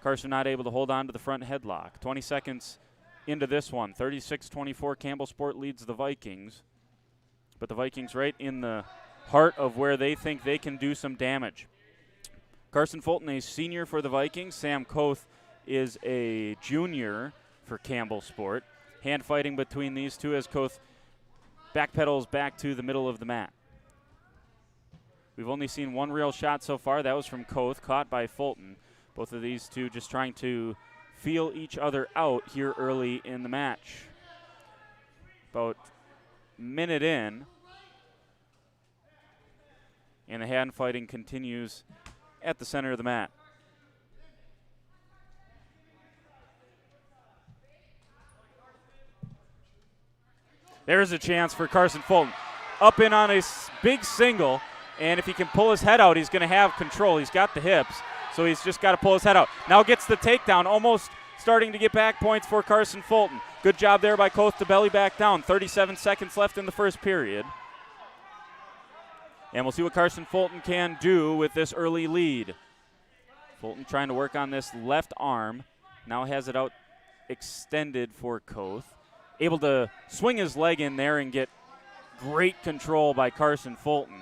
Carson not able to hold on to the front headlock. 20 seconds into this one. 36-24, Campbellsport leads the Vikings. But the Vikings right in the heart of where they think they can do some damage. Carson Fulton, a senior for the Vikings. Sam Koth is a junior for Campbellsport. Hand fighting between these two as Koth backpedals back to the middle of the mat. We've only seen one real shot so far. That was from Koth, caught by Fulton. Both of these two just trying to feel each other out here early in the match. About a minute in, and the hand fighting continues at the center of the mat. There's a chance for Carson Fulton. Up in on a big single, and if he can pull his head out, he's going to have control. He's got the hips, so he's just got to pull his head out. Now gets the takedown, almost starting to get back points for Carson Fulton. Good job there by Koth to belly back down. 37 seconds left in the first period. And we'll see what Carson Fulton can do with this early lead. Fulton trying to work on this left arm. Now has it out extended for Koth. Able to swing his leg in there and get great control by Carson Fulton.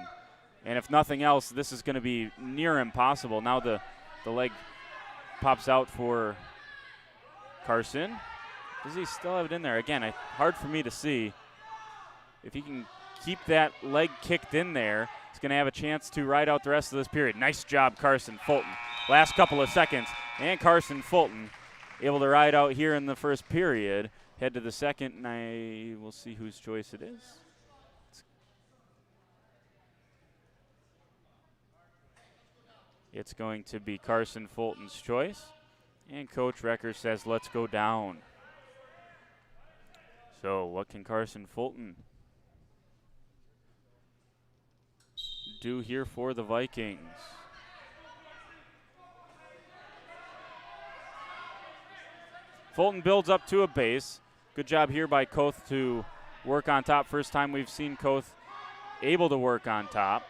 And if nothing else, this is going to be near impossible. Now the leg pops out for Carson. Does he still have it in there? Again, hard for me to see. If he can keep that leg kicked in there, he's going to have a chance to ride out the rest of this period. Nice job, Carson Fulton. Last couple of seconds, and Carson Fulton able to ride out here in the first period. Head to the second, and I will see whose choice it is. It's going to be Carson Fulton's choice. And Coach Recker says, let's go down. So what can Carson Fulton do here for the Vikings? Fulton builds up to a base. Good job here by Koth to work on top. First time we've seen Koth able to work on top.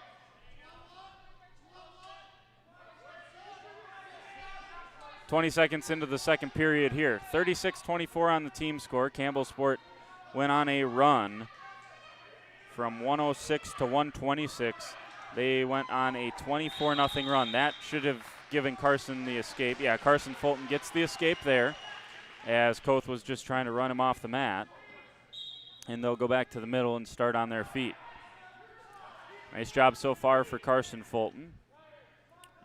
"20 seconds into the second period here. 36-24 on the team score. Campbellsport went on a run from 106 to 126. They went on a 24-0 run. That should have given Carson the escape. Yeah, Carson Fulton gets the escape there, as Koth was just trying to run him off the mat. And they'll go back to the middle and start on their feet. Nice job so far for Carson Fulton.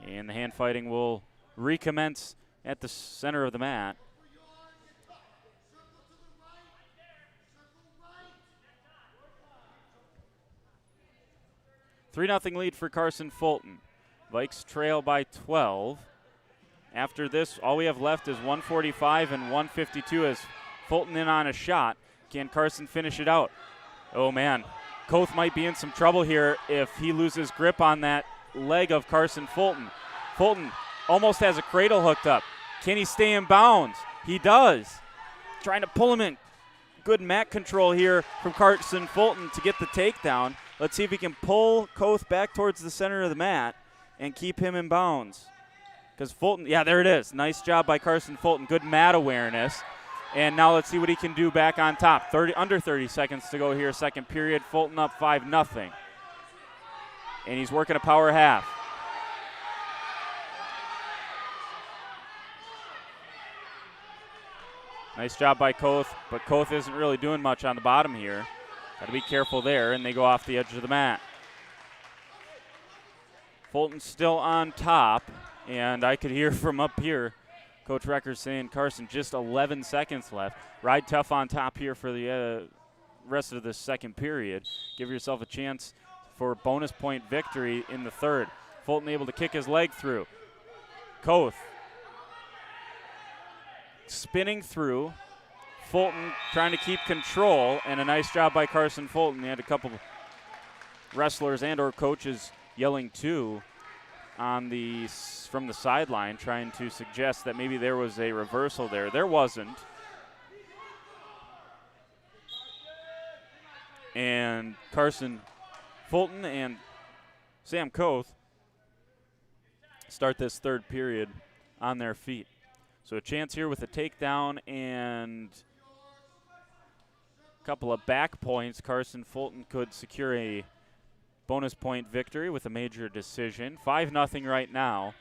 And the hand fighting will recommence at the center of the mat. "3-0 lead for Carson Fulton. Vikes trail by 12. After this, all we have left is 145 and 152 as Fulton in on a shot. Can Carson finish it out? Oh, man. Koth might be in some trouble here if he loses grip on that leg of Carson Fulton. Fulton almost has a cradle hooked up. Can he stay in bounds? He does. Trying to pull him in. Good mat control here from Carson Fulton to get the takedown. Let's see if he can pull Koth back towards the center of the mat and keep him in bounds. Because Fulton, yeah, there it is. Nice job by Carson Fulton. Good mat awareness. And now let's see what he can do back on top. Under 30 seconds to go here, second period. Fulton up 5-0. And he's working a power half. Nice job by Koth, but Koth isn't really doing much on the bottom here. Got to be careful there, and they go off the edge of the mat. Fulton's still on top, and I could hear from up here Coach Recker saying, Carson, just 11 seconds left. Ride tough on top here for the rest of the second period. Give yourself a chance for a bonus point victory in the third. Fulton able to kick his leg through. Koth spinning through. Fulton trying to keep control, and a nice job by Carson Fulton. He had a couple wrestlers and or coaches yelling too on from the sideline, trying to suggest that maybe there was a reversal there. There wasn't. And Carson Fulton and Sam Koth start this third period on their feet. So a chance here with a takedown and a couple of back points. Carson Fulton could secure a bonus point victory with a major decision. 5-0 right now.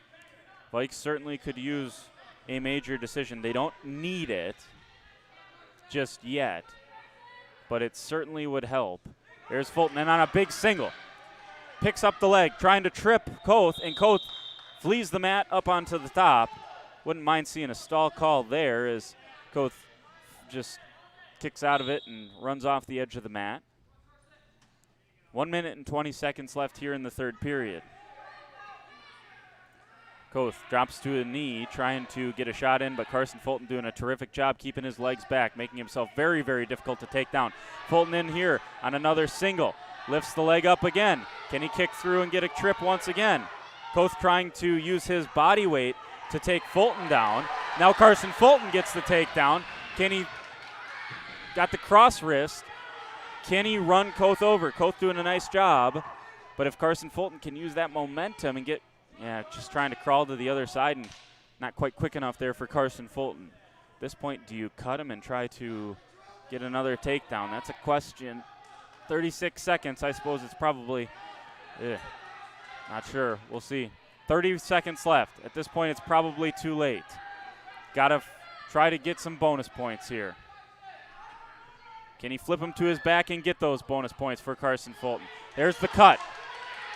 Vikes certainly could use a major decision. They don't need it just yet, but it certainly would help. There's Fulton, and on a big single. Picks up the leg, trying to trip Koth, and Koth flees the mat up onto the top. Wouldn't mind seeing a stall call there as Koth just kicks out of it and runs off the edge of the mat. 1 minute and 20 seconds left here in the third period. Koth drops to a knee, trying to get a shot in, but Carson Fulton doing a terrific job keeping his legs back, making himself very, very difficult to take down. Fulton in here on another single. Lifts the leg up again. Can he kick through and get a trip once again? Koth trying to use his body weight to take Fulton down. Now Carson Fulton gets the takedown. Can he, got the cross wrist. Can he run Koth over? Koth doing a nice job. But if Carson Fulton can use that momentum and get, just trying to crawl to the other side and not quite quick enough there for Carson Fulton. At this point, do you cut him and try to get another takedown? That's a question. 36 seconds, I suppose it's probably, not sure. We'll see. 30 seconds left. At this point, it's probably too late. Got to try to get some bonus points here. Can he flip him to his back and get those bonus points for Carson Fulton? There's the cut.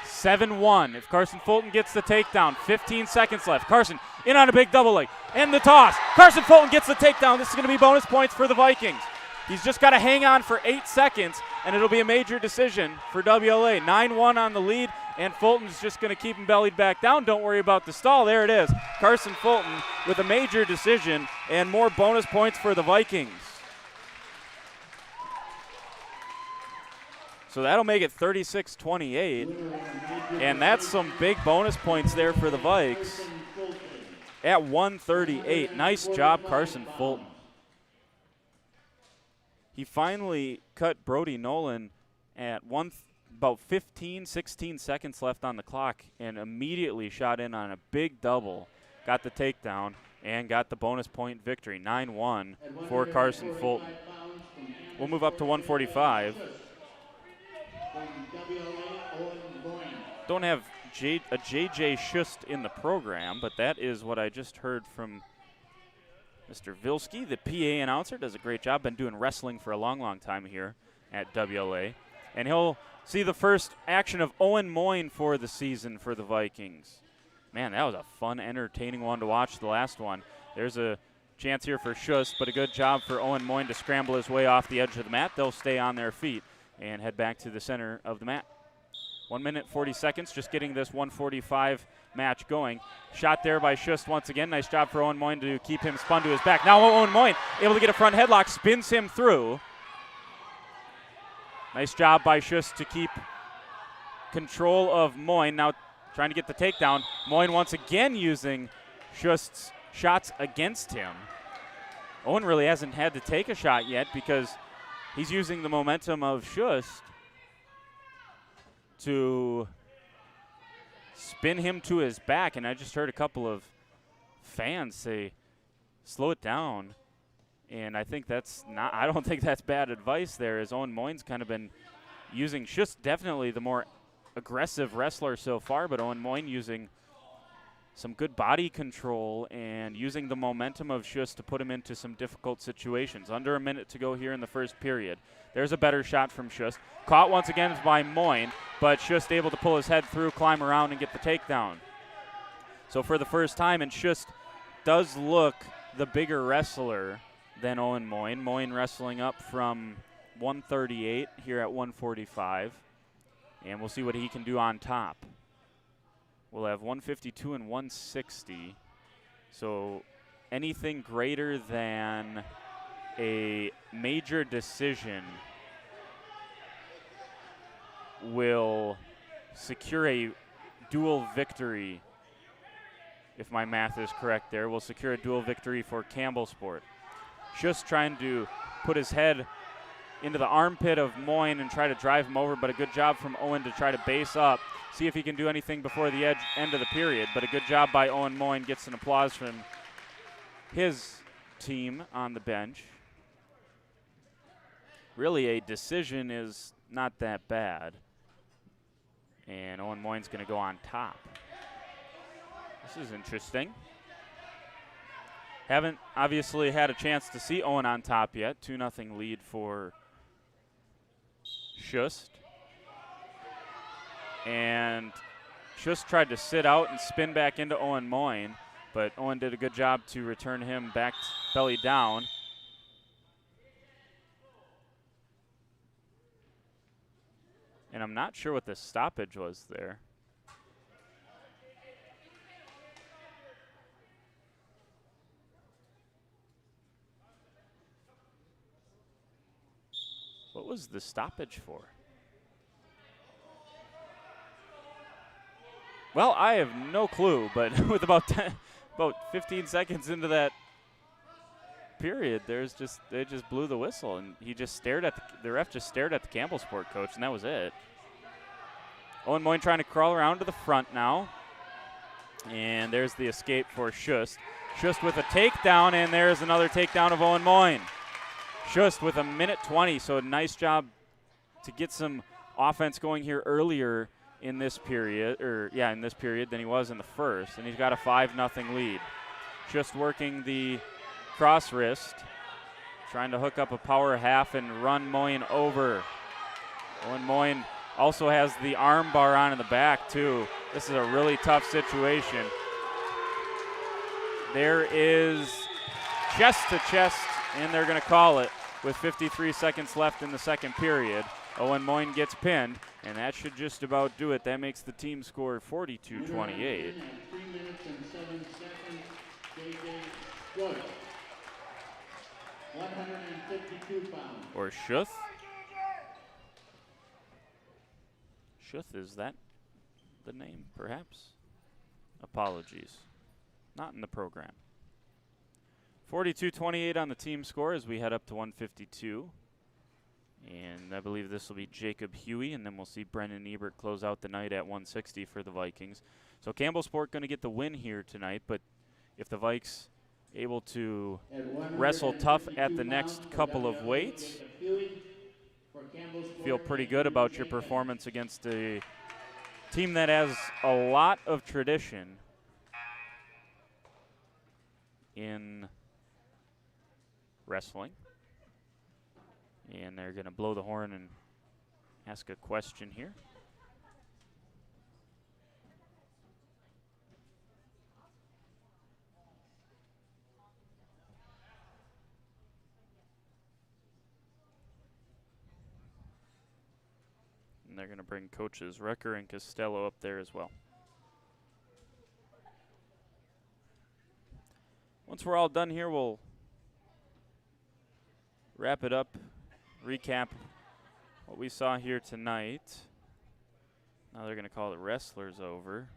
7-1. If Carson Fulton gets the takedown, 15 seconds left. Carson in on a big double leg. And the toss. Carson Fulton gets the takedown. This is going to be bonus points for the Vikings. He's just got to hang on for 8 seconds, and it'll be a major decision for WLA. 9-1 on the lead, and Fulton's just going to keep him bellied back down. Don't worry about the stall. There it is. Carson Fulton with a major decision and more bonus points for the Vikings. So that'll make it 36-28, and that's some big bonus points there for the Vikes at 138. Nice job, Carson Fulton. He finally cut Brody Nolan at about 15, 16 seconds left on the clock and immediately shot in on a big double, got the takedown, and got the bonus point victory, 9-1 for Carson Fulton. We'll move up to 145. Don't have a JJ Schust in the program, but that is what I just heard from Mr. Vilsky, the PA announcer. Does a great job. Been doing wrestling for a long, long time here at WLA. And he'll see the first action of Owen Moyne for the season for the Vikings. Man, that was a fun, entertaining one to watch, the last one. There's a chance here for Schust, but a good job for Owen Moyne to scramble his way off the edge of the mat. They'll stay on their feet and head back to the center of the mat. 1 minute, 40 seconds, just getting this 145 match going. Shot there by Schust once again. Nice job for Owen Moyne to keep him spun to his back. Now Owen Moyne able to get a front headlock, spins him through. Nice job by Schust to keep control of Moyne. Now trying to get the takedown. Moyne once again using Schust's shots against him. Owen really hasn't had to take a shot yet because he's using the momentum of Schust to spin him to his back, and I just heard a couple of fans say, slow it down. And I don't think that's bad advice there, as Owen Moyne's kind of been using Schust, definitely the more aggressive wrestler so far, but Owen Moyne using some good body control and using the momentum of Schust to put him into some difficult situations. Under a minute to go here in the first period. There's a better shot from Schust. Caught once again by Moyne, but Schust able to pull his head through, climb around, and get the takedown. So for the first time, and Schust does look the bigger wrestler than Owen Moyne. Moyne wrestling up from 138 here at 145. And we'll see what he can do on top. We'll have 152 and 160. So anything greater than a major decision will secure a dual victory, if my math is correct there. Will secure a dual victory for Campbellsport. Just trying to put his head into the armpit of Moyne and try to drive him over, but a good job from Owen to try to base up, see if he can do anything before the end of the period. But a good job by Owen Moyne, gets an applause from his team on the bench. Really, a decision is not that bad. And Owen Moyne's going to go on top. This is interesting. Haven't obviously had a chance to see Owen on top yet. 2-0 lead for Schust. And Schust tried to sit out and spin back into Owen Moyne, but Owen did a good job to return him back belly down. And I'm not sure what the stoppage was there. What was the stoppage for? Well, I have no clue, but with about 15 seconds into that period, they just blew the whistle, and he just stared at the ref just stared at the Campbellsport coach, and that was it. Owen Moyne trying to crawl around to the front now, and there's the escape for Schust. Schust with a takedown, and there's another takedown of Owen Moyne. Schust with 1:20, so a nice job to get some offense going here earlier in this period, than he was in the first, and he's got a 5-0 lead. Schust working the cross wrist, trying to hook up a power half and run Moyne over. Owen Moyne also has the arm bar on in the back too. This is a really tough situation. There is chest to chest, and they're going to call it with 53 seconds left in the second period. Owen Moyne gets pinned, And that should just about do it. That makes the team score 42-28. 3 minutes and 7 seconds, J.J. Good. 152 pounds. Or Schuth. Schuth, is that the name, perhaps? Apologies. Not in the program. 42-28 on the team score as we head up to 152. And I believe this will be Jacob Huey, and then we'll see Brendan Ebert close out the night at 160 for the Vikings. So Campbellsport going to get the win here tonight, but if the Vikes able to wrestle tough at the next couple of weights, feel pretty good about your performance against a team that has a lot of tradition in wrestling. And they're going to blow the horn and ask a question here. And they're going to bring coaches Recker and Costello up there as well. Once we're all done here, we'll wrap it up, recap what we saw here tonight. Now they're going to call the wrestlers over.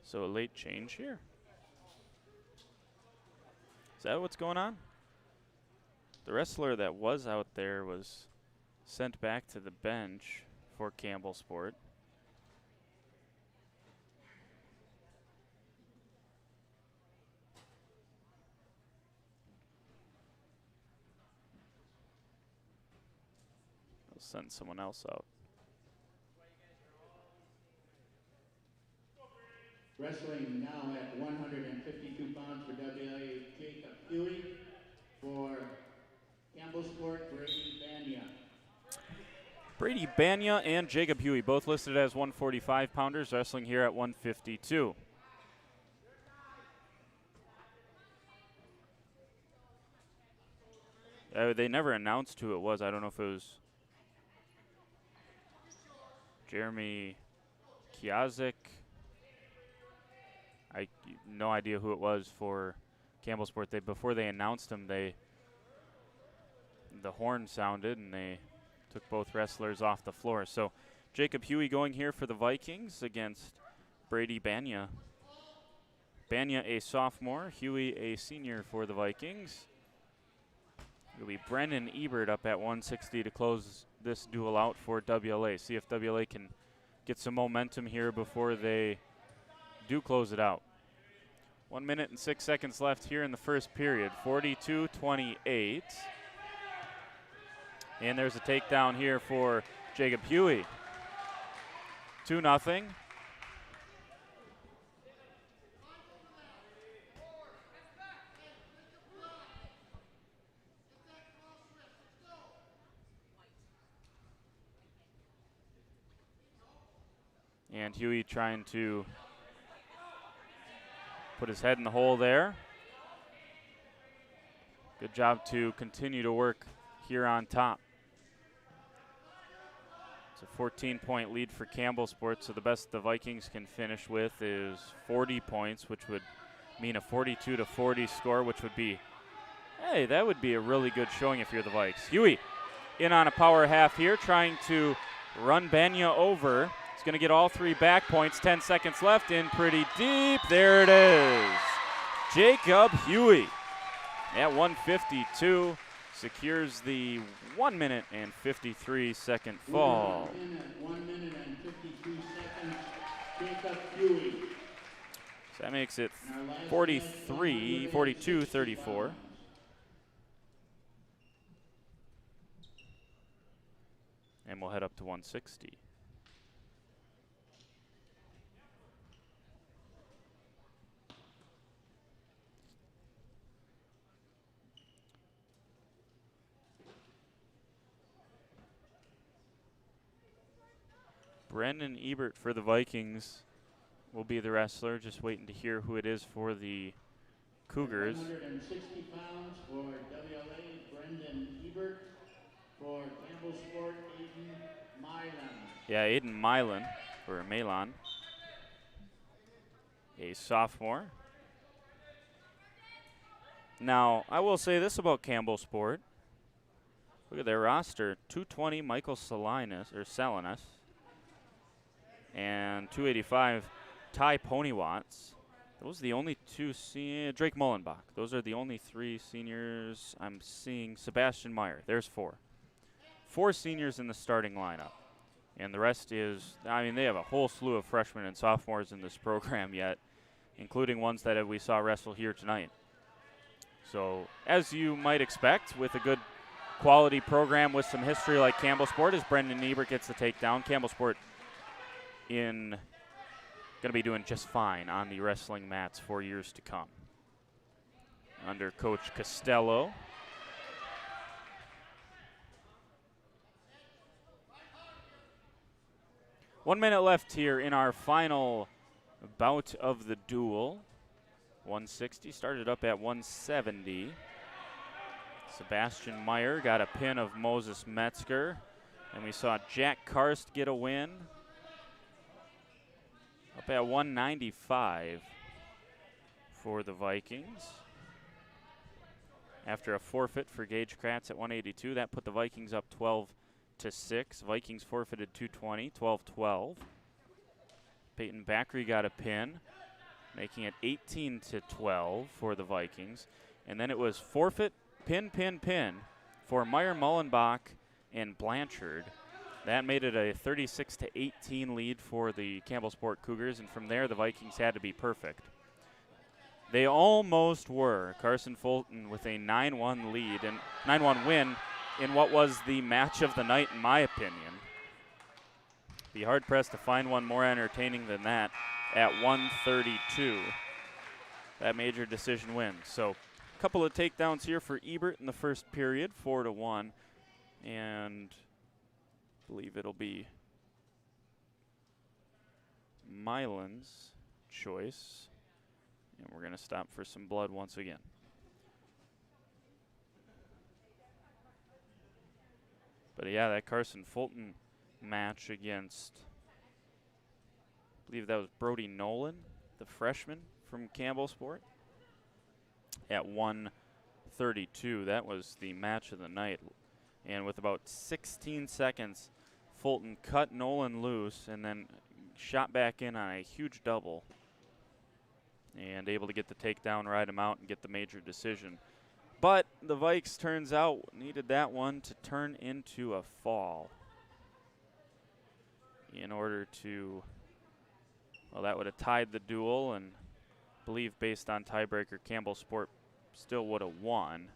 So a late change here. Is that what's going on? The wrestler that was out there was sent back to the bench for Campbellsport. They'll send someone else out. Wrestling now at 152 pounds for WA, Jacob Huey. For Campbellsport, Brady Banya. Brady Banya and Jacob Huey, both listed as 145-pounders, wrestling here at 152. They never announced who it was. I don't know if it was Jeremy Kiazik. I no idea who it was for Campbellsport. Before they announced him, the horn sounded and they took both wrestlers off the floor. So Jacob Huey going here for the Vikings against Brady Banya. Banya a sophomore, Huey a senior for the Vikings. It'll be Brendan Ebert up at 160 to close this duel out for WLA. See if WLA can get some momentum here before they do close it out. 1 minute and 6 seconds left here in the first period. 42-28. And there's a takedown here for Jacob Huey. 2-0. And Huey trying to put his head in the hole there. Good job to continue to work here on top. It's a 14-point lead for Campbellsport, so the best the Vikings can finish with is 40 points, which would mean a 42-40 score, which would be, hey, that would be a really good showing if you're the Vikes. Huey in on a power half here, trying to run Banya over. He's going to get all 3 back points. 10 seconds left, in pretty deep. There it is. Jacob Huey at 152 secures the 1 minute and 53 second fall. 1 minute and 52 seconds. Jacob Huey. So that makes it 42-34. And we'll head up to 160. Brendan Ebert for the Vikings will be the wrestler. Just waiting to hear who it is for the Cougars. 160 pounds for WLA, Brendan Ebert. For Campbellsport, Aiden Milan. Yeah, Aiden Milan, or Malon, a sophomore. Now, I will say this about Campbellsport. Look at their roster. 220, Michael Salinas, and 285, Ty Ponywatts. Those are the only two, Drake Mullenbach. Those are the only three seniors I'm seeing. Sebastian Meyer, there's four. 4 seniors in the starting lineup. And the rest is, I mean, they have a whole slew of freshmen and sophomores in this program yet, including ones that we saw wrestle here tonight. So, as you might expect, with a good quality program with some history like Campbellsport, as Brendan Ebert gets the takedown, Campbellsport going to be doing just fine on the wrestling mats for years to come. Under Coach Costello. One minute left here in our final bout of the duel. 160 started up at 170. Sebastian Meyer got a pin of Moses Metzger. And we saw Jack Karst get a win. Up at 195 for the Vikings. After a forfeit for Gage Kratz at 182, that put the Vikings up 12-6. Vikings forfeited 220, 12-12. Peyton Backery got a pin, making it 18-12 for the Vikings. And then it was forfeit, pin for Meyer, Mullenbach, and Blanchard. That made it a 36-18 lead for the Campbellsport Cougars, and from there the Vikings had to be perfect. They almost were. Carson Fulton with a 9-1 lead and 9-1 win in what was the match of the night, in my opinion. Be hard-pressed to find one more entertaining than that at 132. That major decision win. So a couple of takedowns here for Ebert in the first period, 4-1. And I believe it'll be Milan's choice. And we're going to stop for some blood once again. But yeah, that Carson Fulton match against, I believe that was Brody Nolan, the freshman from Campbellsport, at 132. That was the match of the night. And with about 16 seconds, Fulton cut Nolan loose and then shot back in on a huge double and able to get the takedown, ride him out, and get the major decision. But the Vikes, turns out, needed that one to turn into a fall in order to, well, that would have tied the duel, and I believe based on tiebreaker, Campbellsport still would have won.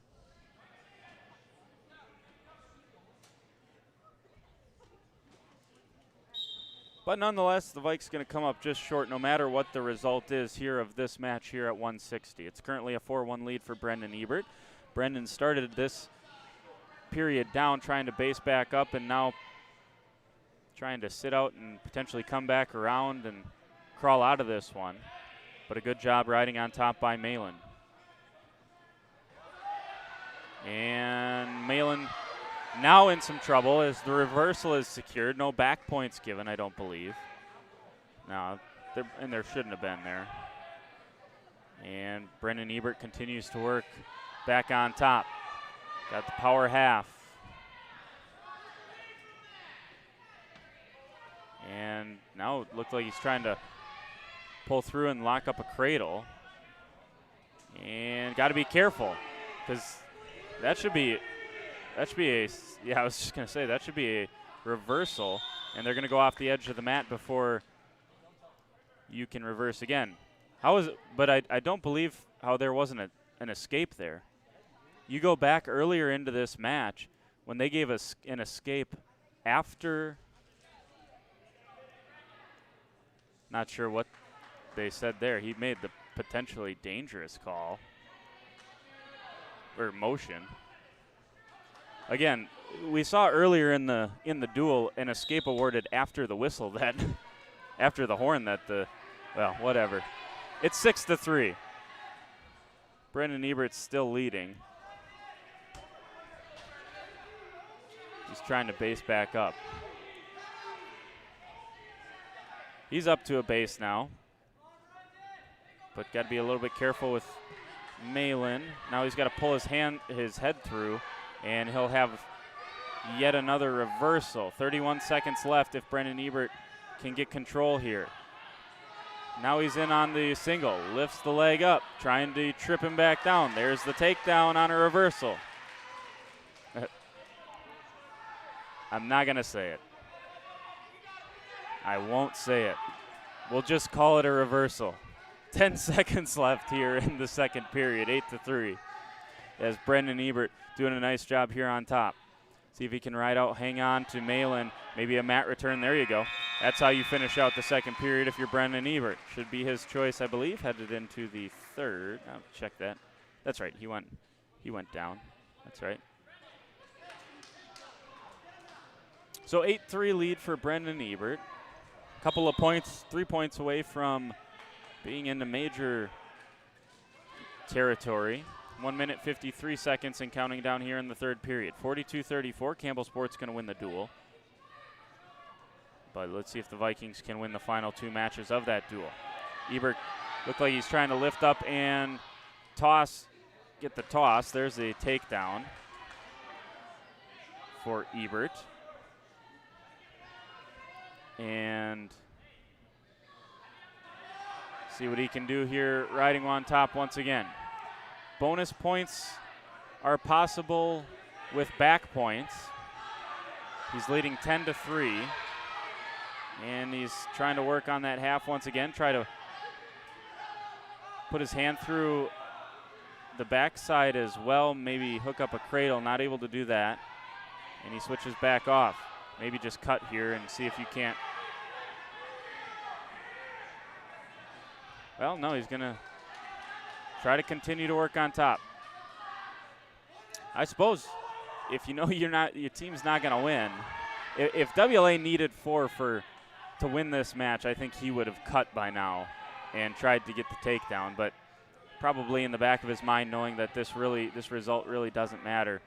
But nonetheless, the Vikes going to come up just short no matter what the result is here of this match here at 160. It's currently a 4-1 lead for Brendan Ebert. Brendan started this period down, trying to base back up, and now trying to sit out and potentially come back around and crawl out of this one. But a good job riding on top by Malin. And Malin now in some trouble as the reversal is secured. No back points given, I don't believe. No, and there shouldn't have been there. And Brendan Ebert continues to work back on top. Got the power half. And now it looked like he's trying to pull through and lock up a cradle. And got to be careful, because that should be a, yeah, I was just going to say, that should be a reversal, and they're going to go off the edge of the mat before you can reverse again. How is it? But I don't believe how there wasn't an escape there. You go back earlier into this match when they gave us an escape after, not sure what they said there. He made the potentially dangerous call or motion. Again, we saw earlier in the duel an escape awarded after the whistle that after the horn that well, whatever. It's 6-3. Brendan Ebert's still leading. He's trying to base back up. He's up to a base now, but got to be a little bit careful with Malin. Now he's got to pull his head through, and he'll have yet another reversal. 31 seconds left if Brendan Ebert can get control here. Now he's in on the single, lifts the leg up, trying to trip him back down. There's the takedown on a reversal. I'm not going to say it. I won't say it. We'll just call it a reversal. 10 seconds left here in the second period, 8-3. As Brendan Ebert doing a nice job here on top. See if he can ride out, hang on to Malin. Maybe a mat return. There you go. That's how you finish out the second period if you're Brendan Ebert. Should be his choice, I believe. Headed into the third. I'll check that. That's right. He went down. That's right. So 8-3 lead for Brendan Ebert. Couple of points, 3 points away from being into major territory. 1 minute, 53 seconds and counting down here in the third period. 42-34, Campbellsport's going to win the duel. But let's see if the Vikings can win the final two matches of that duel. Ebert looked like he's trying to lift up and get the toss. There's a takedown for Ebert. And see what he can do here, riding on top once again. Bonus points are possible with back points. He's leading 10-3. And he's trying to work on that half once again, try to put his hand through the backside as well, maybe hook up a cradle, not able to do that. And he switches back off. Maybe just cut here and see if you can't. Well, no, he's going to try to continue to work on top. I suppose if you know your team's not going to win, if WLA needed 4 to win this match, I think he would have cut by now and tried to get the takedown, but probably in the back of his mind knowing that this result really doesn't matter,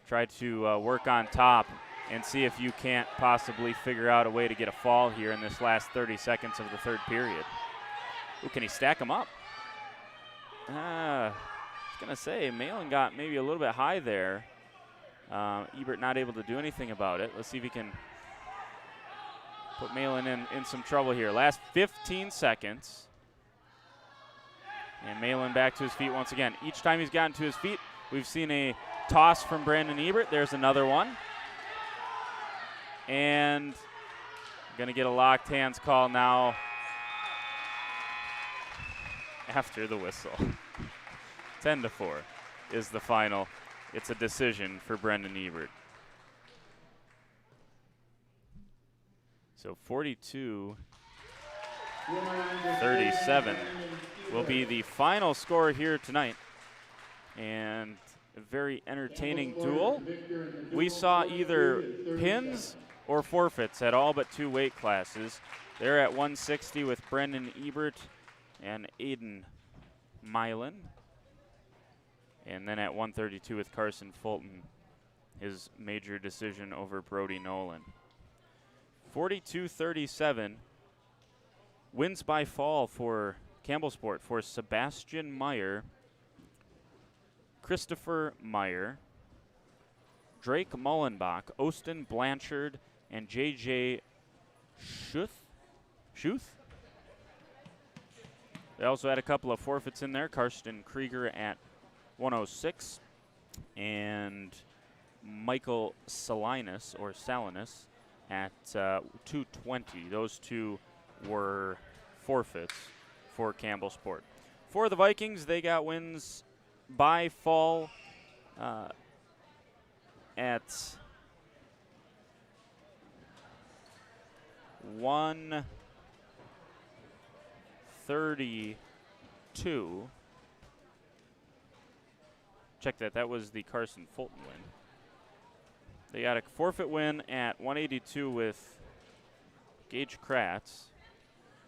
try to work on top and see if you can't possibly figure out a way to get a fall here in this last 30 seconds of the third period. Ooh, can he stack them up? I was going to say, Malin got maybe a little bit high there. Ebert not able to do anything about it. Let's see if he can put Malin in some trouble here. Last 15 seconds. And Malin back to his feet once again. Each time he's gotten to his feet, we've seen a toss from Brandon Ebert. There's another one. And going to get a locked hands call now after the whistle. 10-4 is the final. It's a decision for Brendan Ebert. So 42-37 will be the final score here tonight. And a very entertaining duel. We saw either pins or forfeits at all but 2 weight classes. They're at 160 with Brendan Ebert and Aiden Milan. And then at 132 with Carson Fulton, his major decision over Brody Nolan. 42-37, wins by fall for Campbellsport for Sebastian Meyer, Christopher Meyer, Drake Mullenbach, Austin Blanchard, and J.J. Schuth? They also had a couple of forfeits in there. Karsten Krieger at 106 and Michael Salinas at 220. Those two were forfeits for Campbellsport. For the Vikings, they got wins by fall at 132. Check that. That was the Carson Fulton win. They got a forfeit win at 182 with Gage Kratz.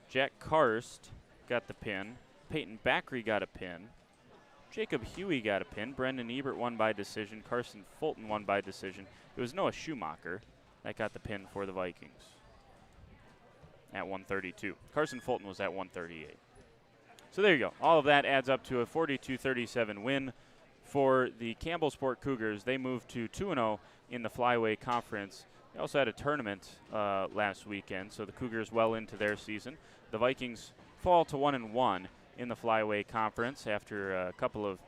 Jack Karst got the pin. Peyton Backery got a pin. Jacob Huey got a pin. Brendan Ebert won by decision. Carson Fulton won by decision. It was Noah Schumacher that got the pin for the Vikings at 132. Carson Fulton was at 138. So there you go. All of that adds up to a 42-37 win for the Campbellsport Cougars. They moved to 2-0 in the Flyway Conference. They also had a tournament last weekend, so the Cougars well into their season. The Vikings fall to 1-1 in the Flyway Conference after a couple of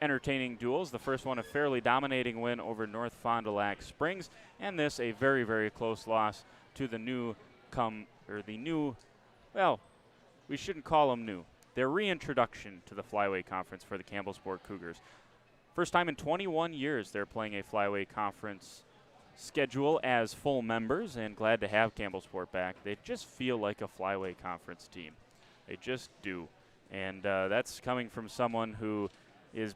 entertaining duels. The first one a fairly dominating win over North Fond du Lac Springs, and this a very, very close loss to the well, we shouldn't call them new. Their reintroduction to the Flyway Conference for the Campbellsport Cougars. First time in 21 years they're playing a Flyway Conference schedule as full members, and glad to have Campbellsport back. They just feel like a Flyway Conference team. They just do. And that's coming from someone who is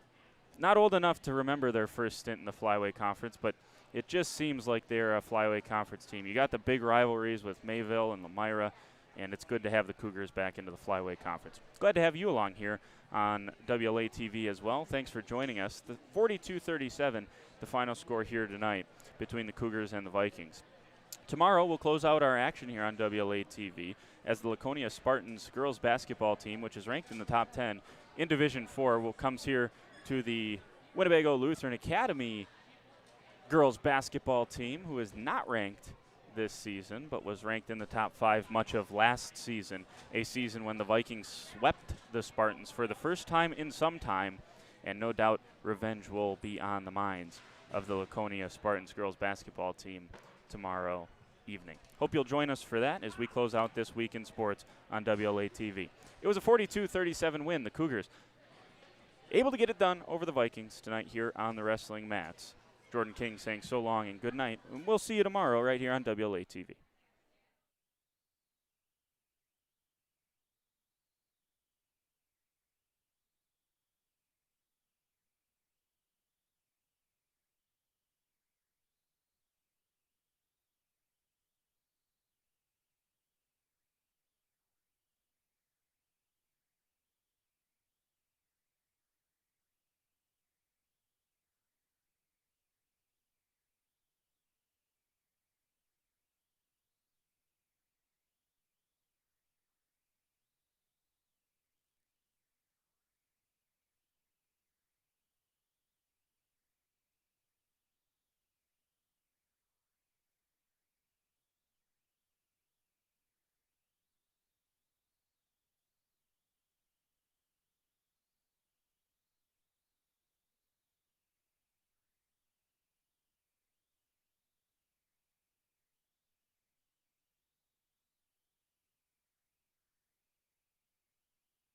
not old enough to remember their first stint in the Flyway Conference, but it just seems like they're a Flyway Conference team. You got the big rivalries with Mayville and Elmira, and it's good to have the Cougars back into the Flyway Conference. Glad to have you along here on WLA-TV as well. Thanks for joining us. The 42-37, the final score here tonight between the Cougars and the Vikings. Tomorrow we'll close out our action here on WLA-TV as the Laconia Spartans girls basketball team, which is ranked in the top 10 in Division 4, comes here to the Winnebago Lutheran Academy girls basketball team, who is not ranked this season but was ranked in the top 5 much of last season, a season when the Vikings swept the Spartans for the first time in some time, and no doubt revenge will be on the minds of the Laconia Spartans girls basketball team tomorrow evening. Hope you'll join us for that as we close out this week in sports on WLA-TV. It was a 42-37 win. The Cougars able to get it done over the Vikings tonight here on the wrestling mats. Jordan King saying so long and good night. And we'll see you tomorrow right here on WLA-TV.